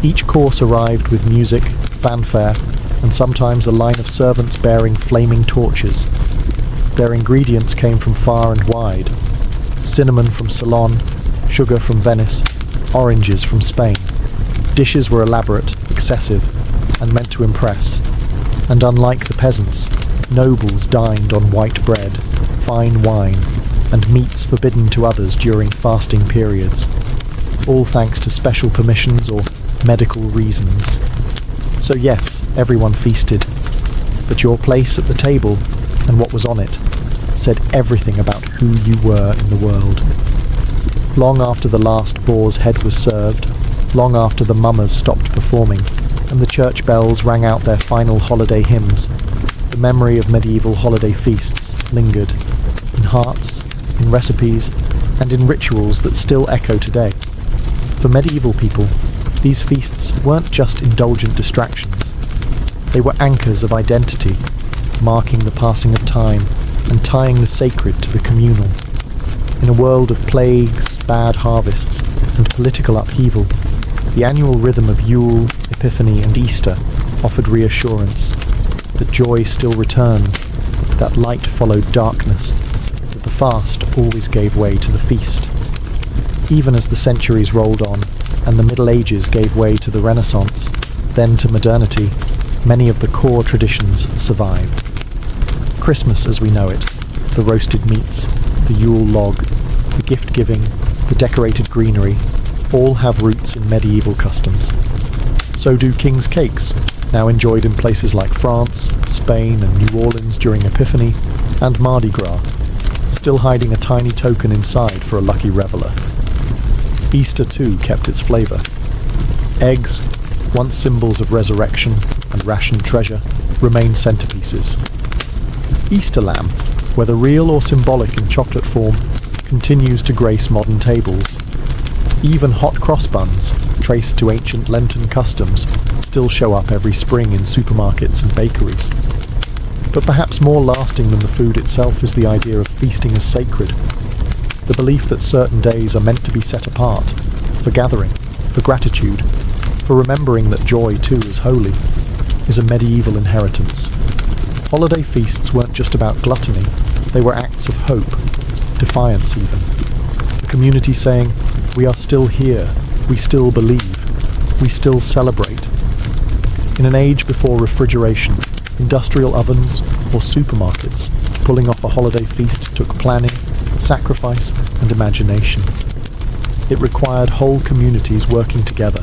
Each course arrived with music, fanfare, and sometimes a line of servants bearing flaming torches. Their ingredients came from far and wide. Cinnamon from Ceylon, sugar from Venice, oranges from Spain. Dishes were elaborate, excessive, and meant to impress. And unlike the peasants, nobles dined on white bread, fine wine, and meats forbidden to others during fasting periods, all thanks to special permissions or medical reasons. So yes, everyone feasted, but your place at the table, and what was on it, said everything about who you were in the world. Long after the last boar's head was served, long after the mummers stopped performing, and the church bells rang out their final holiday hymns, the memory of medieval holiday feasts lingered, in hearts, in recipes, and in rituals that still echo today. For medieval people, these feasts weren't just indulgent distractions. They were anchors of identity, marking the passing of time and tying the sacred to the communal. In a world of plagues, bad harvests, and political upheaval, the annual rhythm of Yule, Epiphany, and Easter offered reassurance, that joy still returned, that light followed darkness, that the fast always gave way to the feast. Even as the centuries rolled on, and the Middle Ages gave way to the Renaissance, then to modernity, many of the core traditions survived. Christmas as we know it, the roasted meats, the Yule log, the gift-giving, the decorated greenery, all have roots in medieval customs. So do king's cakes, now enjoyed in places like France, Spain and New Orleans during Epiphany, and Mardi Gras, still hiding a tiny token inside for a lucky reveller. Easter too kept its flavour. Eggs, once symbols of resurrection and rationed treasure, remain centerpieces. Easter lamb, whether real or symbolic in chocolate form, continues to grace modern tables. Even hot cross buns, traced to ancient Lenten customs, still show up every spring in supermarkets and bakeries. But perhaps more lasting than the food itself is the idea of feasting as sacred. The belief that certain days are meant to be set apart, for gathering, for gratitude, for remembering that joy too is holy, is a medieval inheritance. Holiday feasts weren't just about gluttony, they were acts of hope, defiance even. A community saying, we are still here, we still believe, we still celebrate. In an age before refrigeration, industrial ovens, or supermarkets, pulling off a holiday feast took planning, sacrifice, and imagination. It required whole communities working together,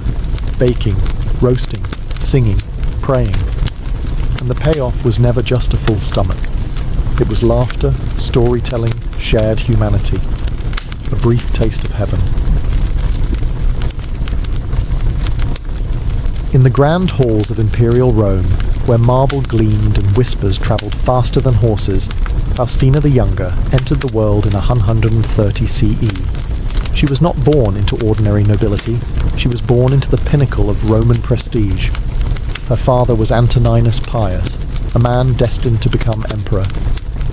baking, roasting, singing, praying. And the payoff was never just a full stomach. It was laughter, storytelling, shared humanity. A brief taste of heaven. In the grand halls of imperial Rome, where marble gleamed and whispers travelled faster than horses, Faustina the Younger entered the world in 130 CE. She was not born into ordinary nobility, she was born into the pinnacle of Roman prestige. Her father was Antoninus Pius, a man destined to become emperor.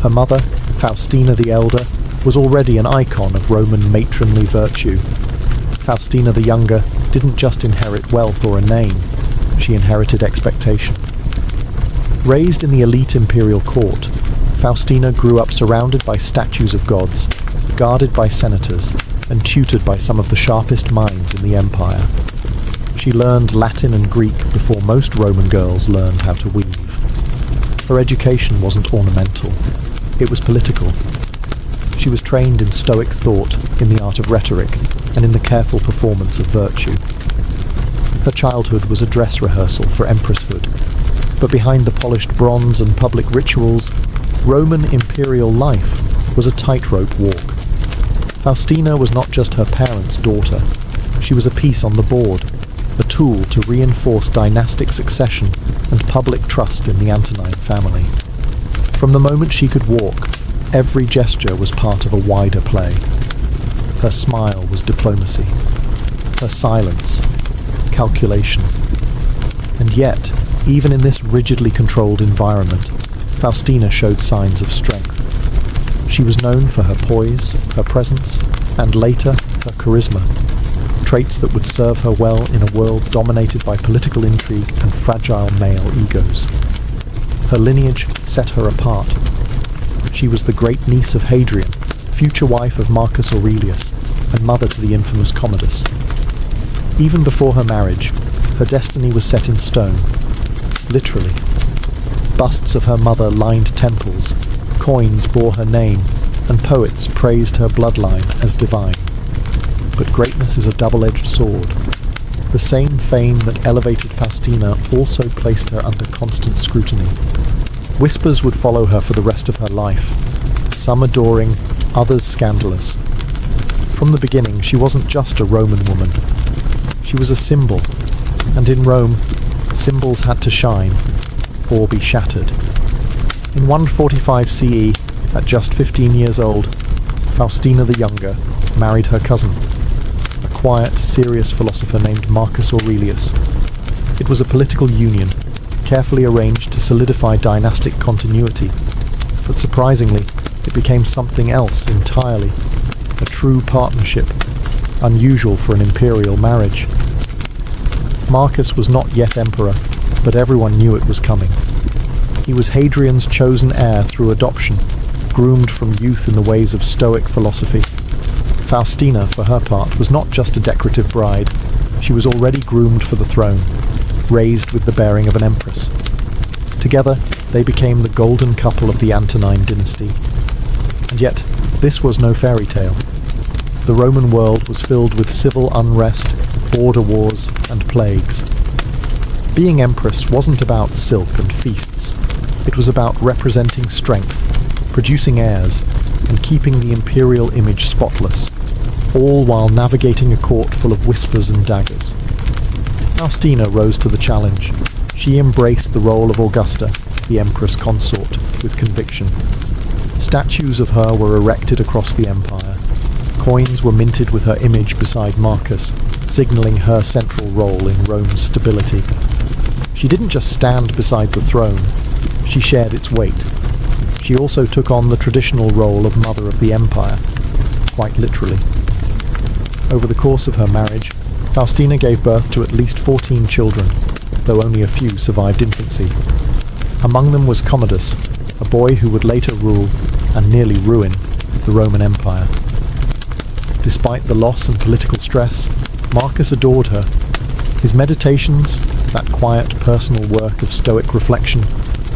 Her mother, Faustina the Elder, was already an icon of Roman matronly virtue. Faustina the Younger didn't just inherit wealth or a name, she inherited expectation. Raised in the elite imperial court, Faustina grew up surrounded by statues of gods, guarded by senators, and tutored by some of the sharpest minds in the empire. She learned Latin and Greek before most Roman girls learned how to weave. Her education wasn't ornamental, it was political. She was trained in stoic thought, in the art of rhetoric, and in the careful performance of virtue. Her childhood was a dress rehearsal for empresshood, but behind the polished bronze and public rituals, Roman imperial life was a tightrope walk. Faustina was not just her parents' daughter, she was a piece on the board, a tool to reinforce dynastic succession and public trust in the Antonine family. From the moment she could walk, every gesture was part of a wider play. Her smile was diplomacy, her silence, calculation. And yet, even in this rigidly controlled environment, Faustina showed signs of strength. She was known for her poise, her presence, and later, her charisma, traits that would serve her well in a world dominated by political intrigue and fragile male egos. Her lineage set her apart. She was the great niece of Hadrian, future wife of Marcus Aurelius, and mother to the infamous Commodus. Even before her marriage, her destiny was set in stone, literally. Busts of her mother lined temples, coins bore her name, and poets praised her bloodline as divine. But greatness is a double-edged sword. The same fame that elevated Faustina also placed her under constant scrutiny. Whispers would follow her for the rest of her life, some adoring, others scandalous. From the beginning, she wasn't just a Roman woman. She was a symbol, and in Rome, symbols had to shine, or be shattered. In 145 CE, at just 15 years old, Faustina the Younger married her cousin, a quiet, serious philosopher named Marcus Aurelius. It was a political union, carefully arranged to solidify dynastic continuity, but surprisingly, it became something else entirely, a true partnership, unusual for an imperial marriage. Marcus was not yet emperor, but everyone knew it was coming. He was Hadrian's chosen heir through adoption, groomed from youth in the ways of Stoic philosophy. Faustina, for her part, was not just a decorative bride. She was already groomed for the throne, raised with the bearing of an empress. Together, they became the golden couple of the Antonine dynasty. And yet, this was no fairy tale. The Roman world was filled with civil unrest, border wars, and plagues. Being empress wasn't about silk and feasts. It was about representing strength, producing heirs, and keeping the imperial image spotless, all while navigating a court full of whispers and daggers. Faustina rose to the challenge. She embraced the role of Augusta, the empress consort, with conviction. Statues of her were erected across the empire. Coins were minted with her image beside Marcus, signalling her central role in Rome's stability. She didn't just stand beside the throne, she shared its weight. She also took on the traditional role of mother of the empire, quite literally. Over the course of her marriage, Faustina gave birth to at least 14 children, though only a few survived infancy. Among them was Commodus, a boy who would later rule, and nearly ruin, the Roman Empire. Despite the loss and political stress, Marcus adored her. His meditations, that quiet personal work of stoic reflection,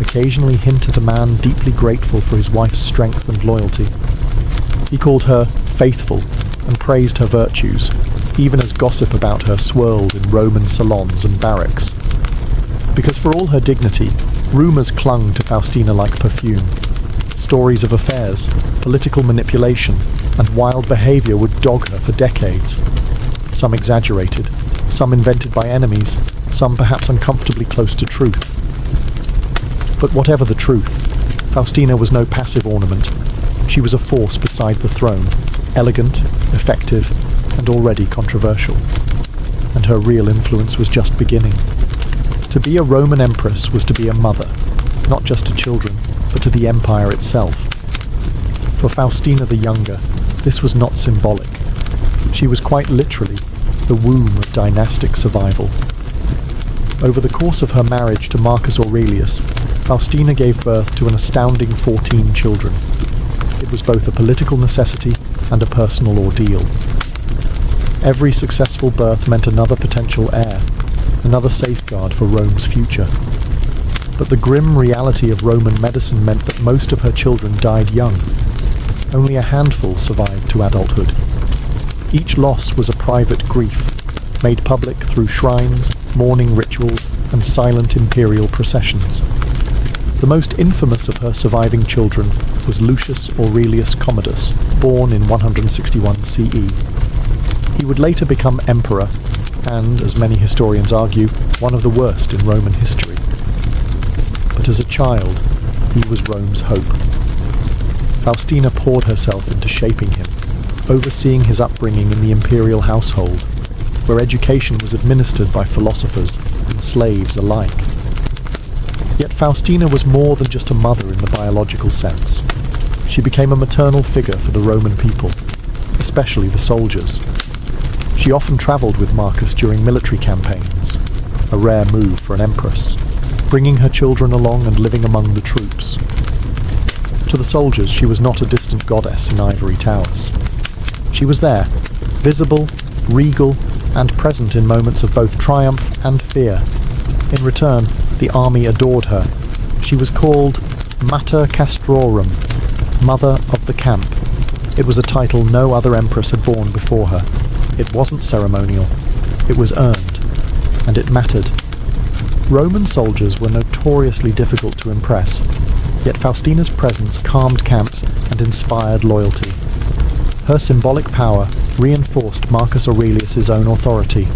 occasionally hint at a man deeply grateful for his wife's strength and loyalty. He called her faithful and praised her virtues, even as gossip about her swirled in Roman salons and barracks. Because for all her dignity, rumours clung to Faustina like perfume. Stories of affairs, political manipulation, and wild behaviour would dog her for decades. Some exaggerated, some invented by enemies, some perhaps uncomfortably close to truth. But whatever the truth, Faustina was no passive ornament. She was a force beside the throne, elegant, effective, and already controversial. And her real influence was just beginning. To be a Roman empress was to be a mother, not just to children, but to the empire itself. For Faustina the Younger, this was not symbolic. She was quite literally the womb of dynastic survival. Over the course of her marriage to Marcus Aurelius, Faustina gave birth to an astounding 14 children. It was both a political necessity and a personal ordeal. Every successful birth meant another potential heir, another safeguard for Rome's future. But the grim reality of Roman medicine meant that most of her children died young. Only a handful survived to adulthood. Each loss was a private grief, made public through shrines, mourning rituals, and silent imperial processions. The most infamous of her surviving children was Lucius Aurelius Commodus, born in 161 CE. He would later become emperor, and, as many historians argue, one of the worst in Roman history. But as a child, he was Rome's hope. Faustina poured herself into shaping him, overseeing his upbringing in the imperial household, where education was administered by philosophers and slaves alike. Yet Faustina was more than just a mother in the biological sense. She became a maternal figure for the Roman people, especially the soldiers. She often travelled with Marcus during military campaigns, a rare move for an empress, bringing her children along and living among the troops. To the soldiers, she was not a distant goddess in ivory towers. She was there, visible, regal, and present in moments of both triumph and fear. In return, the army adored her. She was called Mater Castrorum, Mother of the Camp. It was a title no other empress had borne before her. It wasn't ceremonial. It was earned. And it mattered. Roman soldiers were notoriously difficult to impress, yet Faustina's presence calmed camps and inspired loyalty. Her symbolic power reinforced Marcus Aurelius's own authority.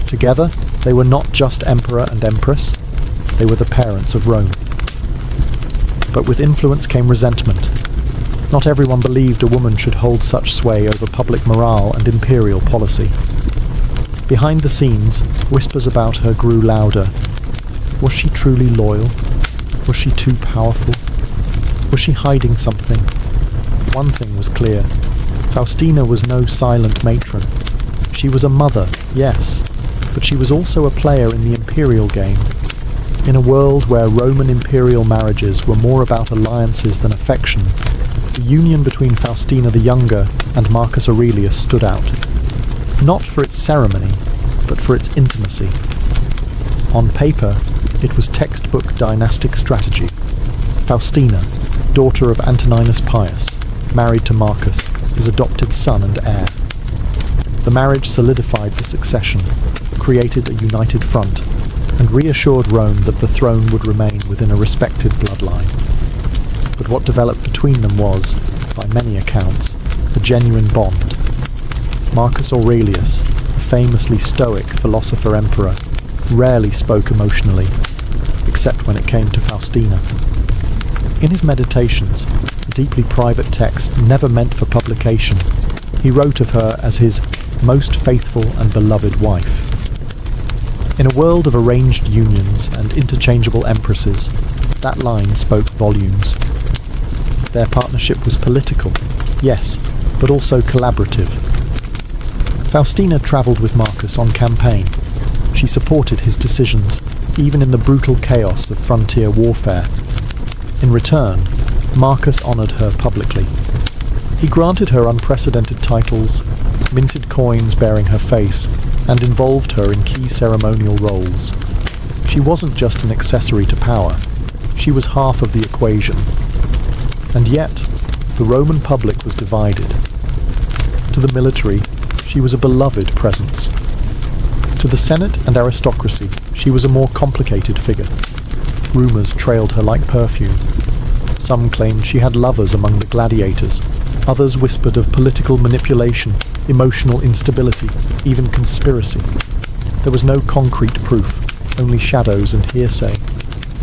Together, they were not just emperor and empress, they were the parents of Rome. But with influence came resentment. Not everyone believed a woman should hold such sway over public morale and imperial policy. Behind the scenes, whispers about her grew louder. Was she truly loyal? Was she too powerful? Was she hiding something? One thing was clear. Faustina was no silent matron. She was a mother, yes, but she was also a player in the imperial game, In a world where Roman imperial marriages were more about alliances than affection, the union between Faustina the Younger and Marcus Aurelius stood out, not for its ceremony, but for its intimacy. On paper, it was textbook dynastic strategy. Faustina, daughter of Antoninus Pius, married to Marcus, his adopted son and heir. The marriage solidified the succession, created a united front, and reassured Rome that the throne would remain within a respected bloodline. But what developed between them was, by many accounts, a genuine bond. Marcus Aurelius, a famously stoic philosopher-emperor, rarely spoke emotionally, except when it came to Faustina. In his Meditations, a deeply private text never meant for publication, he wrote of her as his most faithful and beloved wife. In a world of arranged unions and interchangeable empresses, that line spoke volumes. Their partnership was political, yes, but also collaborative. Faustina travelled with Marcus on campaign. She supported his decisions, even in the brutal chaos of frontier warfare. In return, Marcus honoured her publicly. He granted her unprecedented titles, minted coins bearing her face, and involved her in key ceremonial roles. She wasn't just an accessory to power, she was half of the equation. And yet, the Roman public was divided. To the military, she was a beloved presence. To the Senate and aristocracy, she was a more complicated figure. Rumours trailed her like perfume. Some claimed she had lovers among the gladiators. Others whispered of political manipulation, emotional instability, even conspiracy. There was no concrete proof, only shadows and hearsay.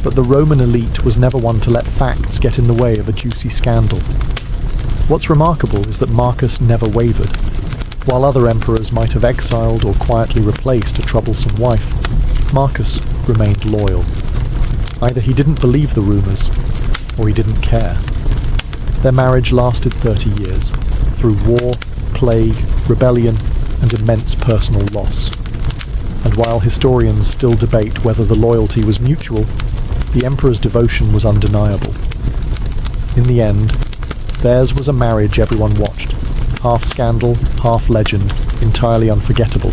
But the Roman elite was never one to let facts get in the way of a juicy scandal. What's remarkable is that Marcus never wavered. While other emperors might have exiled or quietly replaced a troublesome wife, Marcus remained loyal. Either he didn't believe the rumours, or he didn't care. Their marriage lasted 30 years, through war, plague, rebellion, and immense personal loss. And while historians still debate whether the loyalty was mutual, the emperor's devotion was undeniable. In the end, theirs was a marriage everyone watched, half scandal, half legend, entirely unforgettable.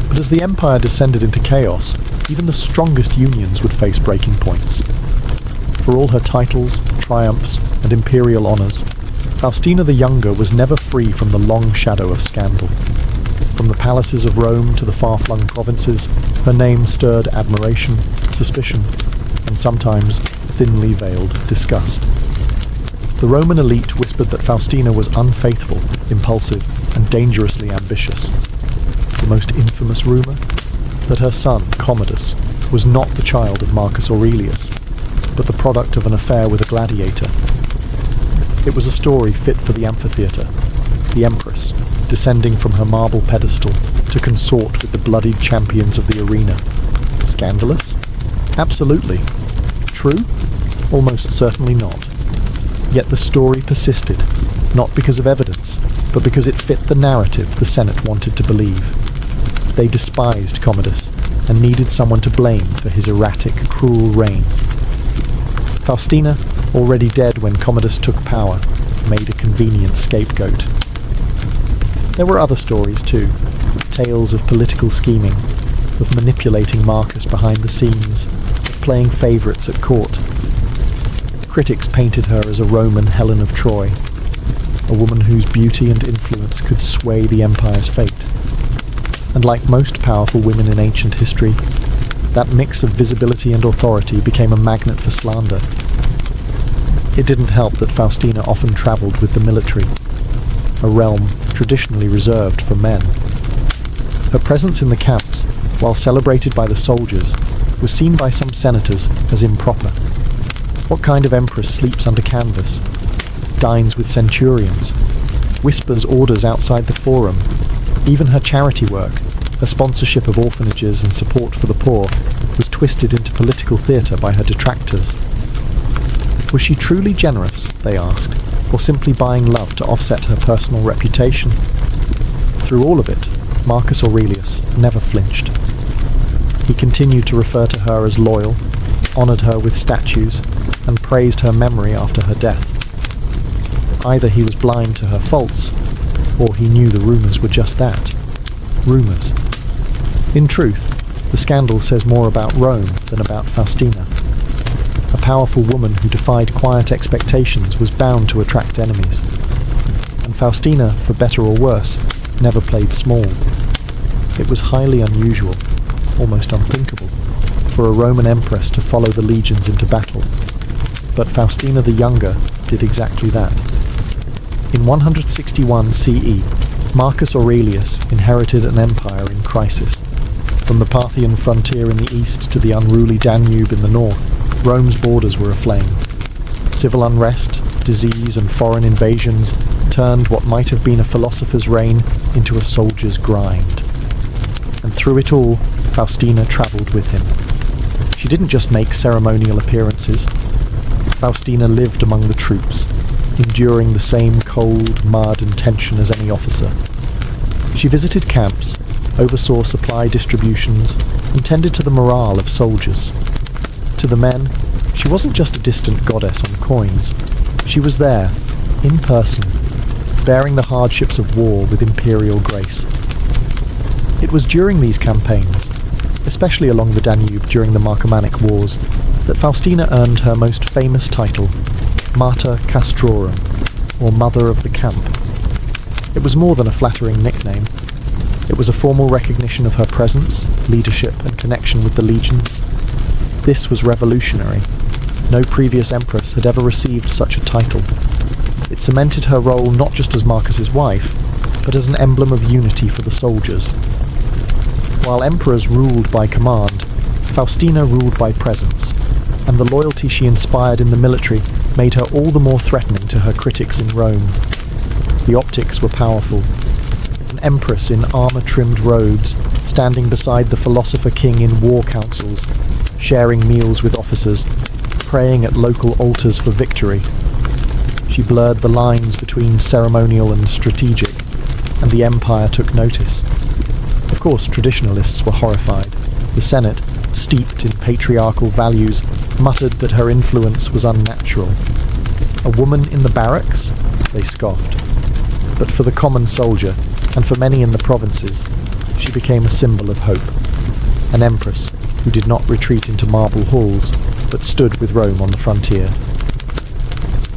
But as the empire descended into chaos, even the strongest unions would face breaking points. For all her titles, triumphs, and imperial honours, Faustina the Younger was never free from the long shadow of scandal. From the palaces of Rome to the far-flung provinces, her name stirred admiration, suspicion, and sometimes thinly veiled disgust. The Roman elite whispered that Faustina was unfaithful, impulsive, and dangerously ambitious. The most infamous rumour? That her son, Commodus, was not the child of Marcus Aurelius, but the product of an affair with a gladiator. It was a story fit for the amphitheatre, the empress, descending from her marble pedestal to consort with the bloodied champions of the arena. Scandalous? Absolutely. True? Almost certainly not. Yet the story persisted, not because of evidence, but because it fit the narrative the Senate wanted to believe. They despised Commodus, and needed someone to blame for his erratic, cruel reign. Faustina, already dead when Commodus took power, made a convenient scapegoat. There were other stories too, tales of political scheming, of manipulating Marcus behind the scenes, of playing favourites at court. Critics painted her as a Roman Helen of Troy, a woman whose beauty and influence could sway the empire's fate. And like most powerful women in ancient history, that mix of visibility and authority became a magnet for slander. It didn't help that Faustina often travelled with the military, a realm traditionally reserved for men. Her presence in the camps, while celebrated by the soldiers, was seen by some senators as improper. What kind of empress sleeps under canvas, dines with centurions, whispers orders outside the forum? Even her charity work, her sponsorship of orphanages and support for the poor, was twisted into political theatre by her detractors. Was she truly generous, they asked, or simply buying love to offset her personal reputation? Through all of it, Marcus Aurelius never flinched. He continued to refer to her as loyal, honoured her with statues, and praised her memory after her death. Either he was blind to her faults, or he knew the rumours were just that, rumours. In truth, the scandal says more about Rome than about Faustina. A powerful woman who defied quiet expectations was bound to attract enemies. And Faustina, for better or worse, never played small. It was highly unusual, almost unthinkable, for a Roman empress to follow the legions into battle. But Faustina the Younger did exactly that. In 161 CE, Marcus Aurelius inherited an empire in crisis. From the Parthian frontier in the east to the unruly Danube in the north, Rome's borders were aflame. Civil unrest, disease, and foreign invasions turned what might have been a philosopher's reign into a soldier's grind. And through it all, Faustina travelled with him. She didn't just make ceremonial appearances. Faustina lived among the troops, enduring the same cold, mud, and tension as any officer. She visited camps, oversaw supply distributions, and tended to the morale of soldiers. To the men, she wasn't just a distant goddess on coins. She was there, in person, bearing the hardships of war with imperial grace. It was during these campaigns, especially along the Danube during the Marcomannic Wars, that Faustina earned her most famous title, Mater Castrorum, or Mother of the Camp. It was more than a flattering nickname. It was a formal recognition of her presence, leadership, and connection with the legions. This was revolutionary. No previous empress had ever received such a title. It cemented her role not just as Marcus's wife, but as an emblem of unity for the soldiers. While emperors ruled by command, Faustina ruled by presence, and the loyalty she inspired in the military made her all the more threatening to her critics in Rome. The optics were powerful. An empress in armour-trimmed robes, standing beside the philosopher king in war councils, sharing meals with officers, praying at local altars for victory. She blurred the lines between ceremonial and strategic, and the empire took notice. Of course, traditionalists were horrified. The Senate, steeped in patriarchal values, muttered that her influence was unnatural. A woman in the barracks? They scoffed. But for the common soldier, and for many in the provinces, she became a symbol of hope. An empress who did not retreat into marble halls, but stood with Rome on the frontier.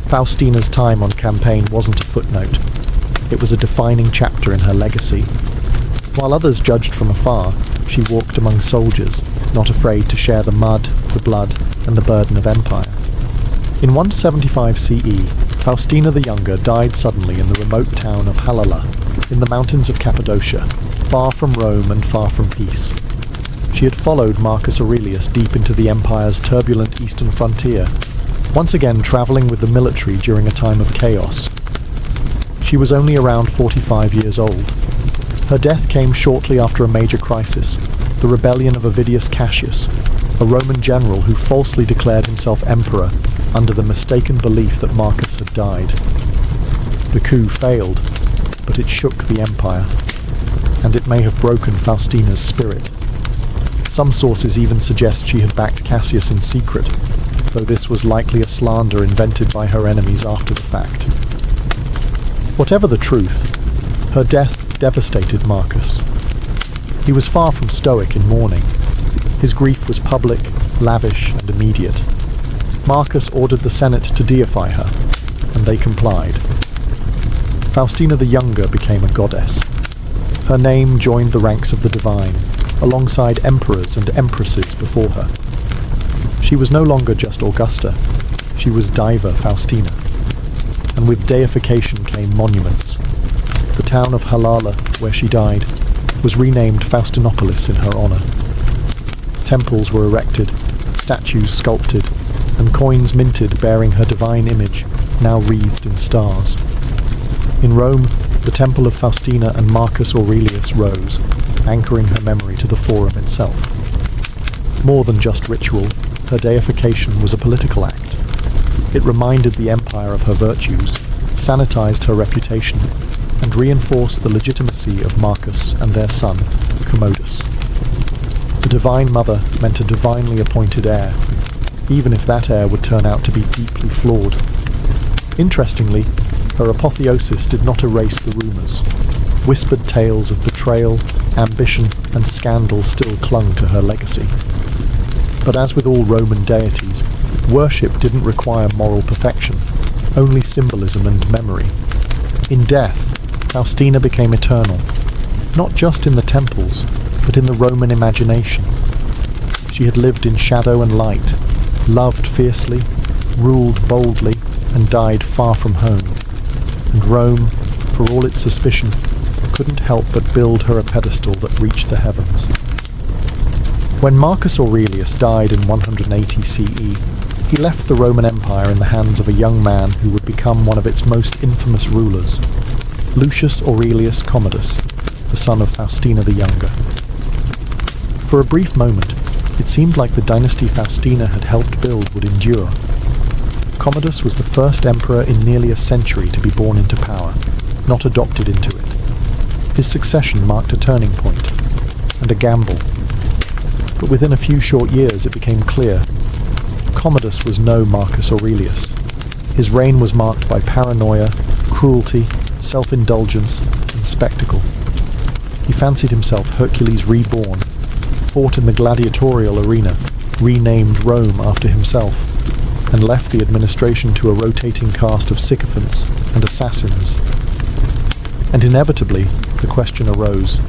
Faustina's time on campaign wasn't a footnote. It was a defining chapter in her legacy. While others judged from afar, she walked among soldiers, not afraid to share the mud, the blood, and the burden of empire. In 175 CE, Faustina the Younger died suddenly in the remote town of Halala, in the mountains of Cappadocia, far from Rome and far from peace. She had followed Marcus Aurelius deep into the empire's turbulent eastern frontier, once again travelling with the military during a time of chaos. She was only around 45 years old. Her death came shortly after a major crisis, the rebellion of Avidius Cassius, a Roman general who falsely declared himself emperor under the mistaken belief that Marcus had died. The coup failed, but it shook the empire, and it may have broken Faustina's spirit. Some sources even suggest she had backed Cassius in secret, though this was likely a slander invented by her enemies after the fact. Whatever the truth, her death devastated Marcus. He was far from stoic in mourning. His grief was public, lavish, and immediate. Marcus ordered the Senate to deify her, and they complied. Faustina the Younger became a goddess. Her name joined the ranks of the divine, alongside emperors and empresses before her. She was no longer just Augusta, she was Diva Faustina. And with deification came monuments. The town of Halala, where she died, was renamed Faustinopolis in her honour. Temples were erected, statues sculpted, and coins minted bearing her divine image, now wreathed in stars. In Rome, the temple of Faustina and Marcus Aurelius rose, anchoring her memory to the forum itself. More than just ritual, her deification was a political act. It reminded the empire of her virtues, sanitized her reputation, and reinforced the legitimacy of Marcus and their son, Commodus. The Divine Mother meant a divinely appointed heir, even if that heir would turn out to be deeply flawed. Interestingly, her apotheosis did not erase the rumours. Whispered tales of betrayal, ambition, and scandal still clung to her legacy. But as with all Roman deities, worship didn't require moral perfection, only symbolism and memory. In death, Faustina became eternal, not just in the temples, but in the Roman imagination. She had lived in shadow and light, loved fiercely, ruled boldly, and died far from home. And Rome, for all its suspicion, couldn't help but build her a pedestal that reached the heavens. When Marcus Aurelius died in 180 CE, he left the Roman Empire in the hands of a young man who would become one of its most infamous rulers, Lucius Aurelius Commodus, the son of Faustina the Younger. For a brief moment, it seemed like the dynasty Faustina had helped build would endure. Commodus was the first emperor in nearly a century to be born into power, not adopted into it. His succession marked a turning point, and a gamble. But within a few short years it became clear. Commodus was no Marcus Aurelius. His reign was marked by paranoia, cruelty, self-indulgence, and spectacle. He fancied himself Hercules reborn, fought in the gladiatorial arena, renamed Rome after himself, and left the administration to a rotating cast of sycophants and assassins. And inevitably, the question arose,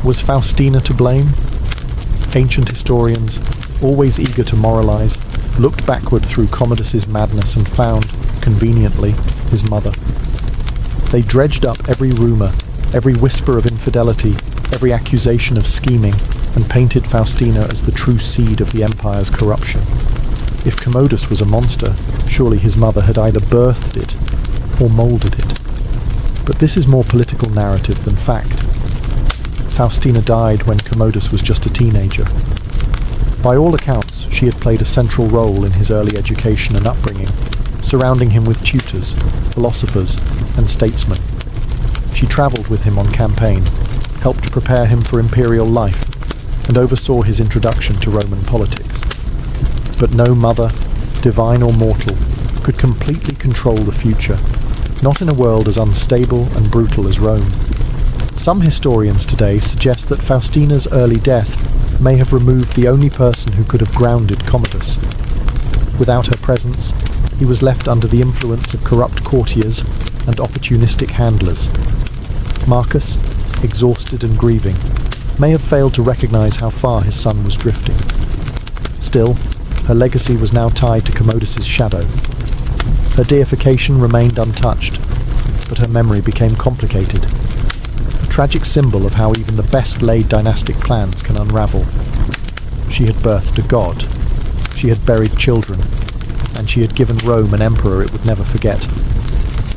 was Faustina to blame? Ancient historians, always eager to moralize, looked backward through Commodus's madness and found, conveniently, his mother. They dredged up every rumor, every whisper of infidelity, every accusation of scheming, and painted Faustina as the true seed of the empire's corruption. If Commodus was a monster, surely his mother had either birthed it or moulded it. But this is more political narrative than fact. Faustina died when Commodus was just a teenager. By all accounts, she had played a central role in his early education and upbringing, surrounding him with tutors, philosophers, and statesmen. She travelled with him on campaign, helped prepare him for imperial life, and oversaw his introduction to Roman politics. But no mother, divine or mortal, could completely control the future, not in a world as unstable and brutal as Rome. Some historians today suggest that Faustina's early death may have removed the only person who could have grounded Commodus. Without her presence, he was left under the influence of corrupt courtiers and opportunistic handlers. Marcus, exhausted and grieving, may have failed to recognize how far his son was drifting. Still, her legacy was now tied to Commodus's shadow. Her deification remained untouched, but her memory became complicated. A tragic symbol of how even the best-laid dynastic plans can unravel. She had birthed a god. She had buried children. And she had given Rome an emperor it would never forget.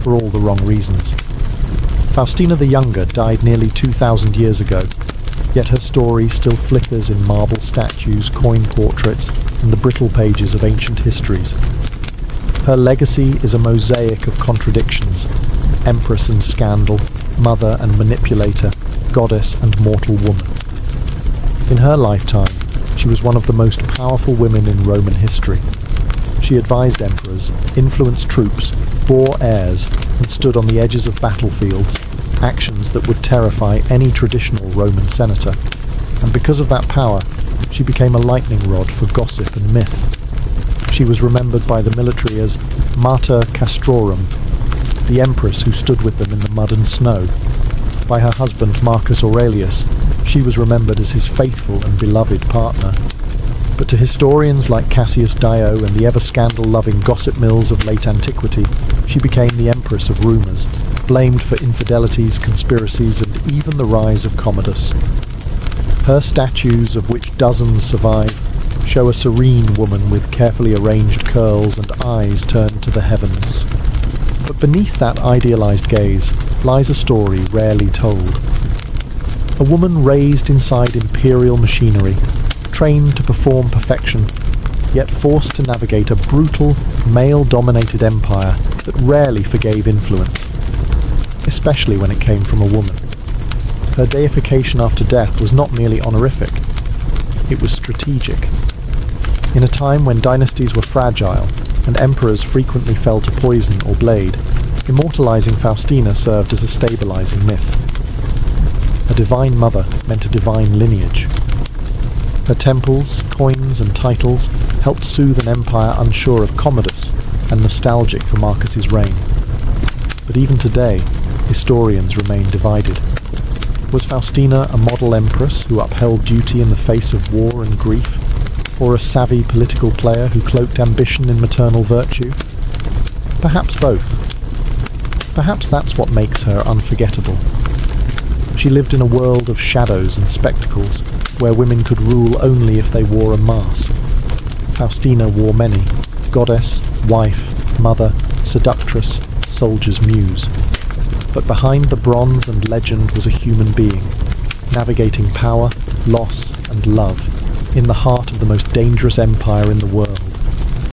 For all the wrong reasons. Faustina the Younger died nearly 2,000 years ago, yet her story still flickers in marble statues, coin portraits, and the brittle pages of ancient histories. Her legacy is a mosaic of contradictions, empress and scandal, mother and manipulator, goddess and mortal woman. In her lifetime, she was one of the most powerful women in Roman history. She advised emperors, influenced troops, bore heirs, and stood on the edges of battlefields, actions that would terrify any traditional Roman senator. And because of that power, she became a lightning rod for gossip and myth. She was remembered by the military as Mater Castrorum, the empress who stood with them in the mud and snow. By her husband Marcus Aurelius, she was remembered as his faithful and beloved partner. But to historians like Cassius Dio and the ever-scandal-loving gossip mills of late antiquity, she became the empress of rumours, blamed for infidelities, conspiracies, and even the rise of Commodus. Her statues, of which dozens survive, show a serene woman with carefully arranged curls and eyes turned to the heavens. But beneath that idealized gaze lies a story rarely told. A woman raised inside imperial machinery, trained to perform perfection, yet forced to navigate a brutal, male-dominated empire that rarely forgave influence, especially when it came from a woman. Her deification after death was not merely honorific, it was strategic. In a time when dynasties were fragile and emperors frequently fell to poison or blade, immortalizing Faustina served as a stabilizing myth. A divine mother meant a divine lineage. Her temples, coins, and titles helped soothe an empire unsure of Commodus and nostalgic for Marcus's reign. But even today, historians remain divided. Was Faustina a model empress who upheld duty in the face of war and grief, or a savvy political player who cloaked ambition in maternal virtue? Perhaps both. Perhaps that's what makes her unforgettable. She lived in a world of shadows and spectacles, where women could rule only if they wore a mask. Faustina wore many: goddess, wife, mother, seductress, soldier's muse. But behind the bronze and legend was a human being, navigating power, loss, and love, in the heart of the most dangerous empire in the world.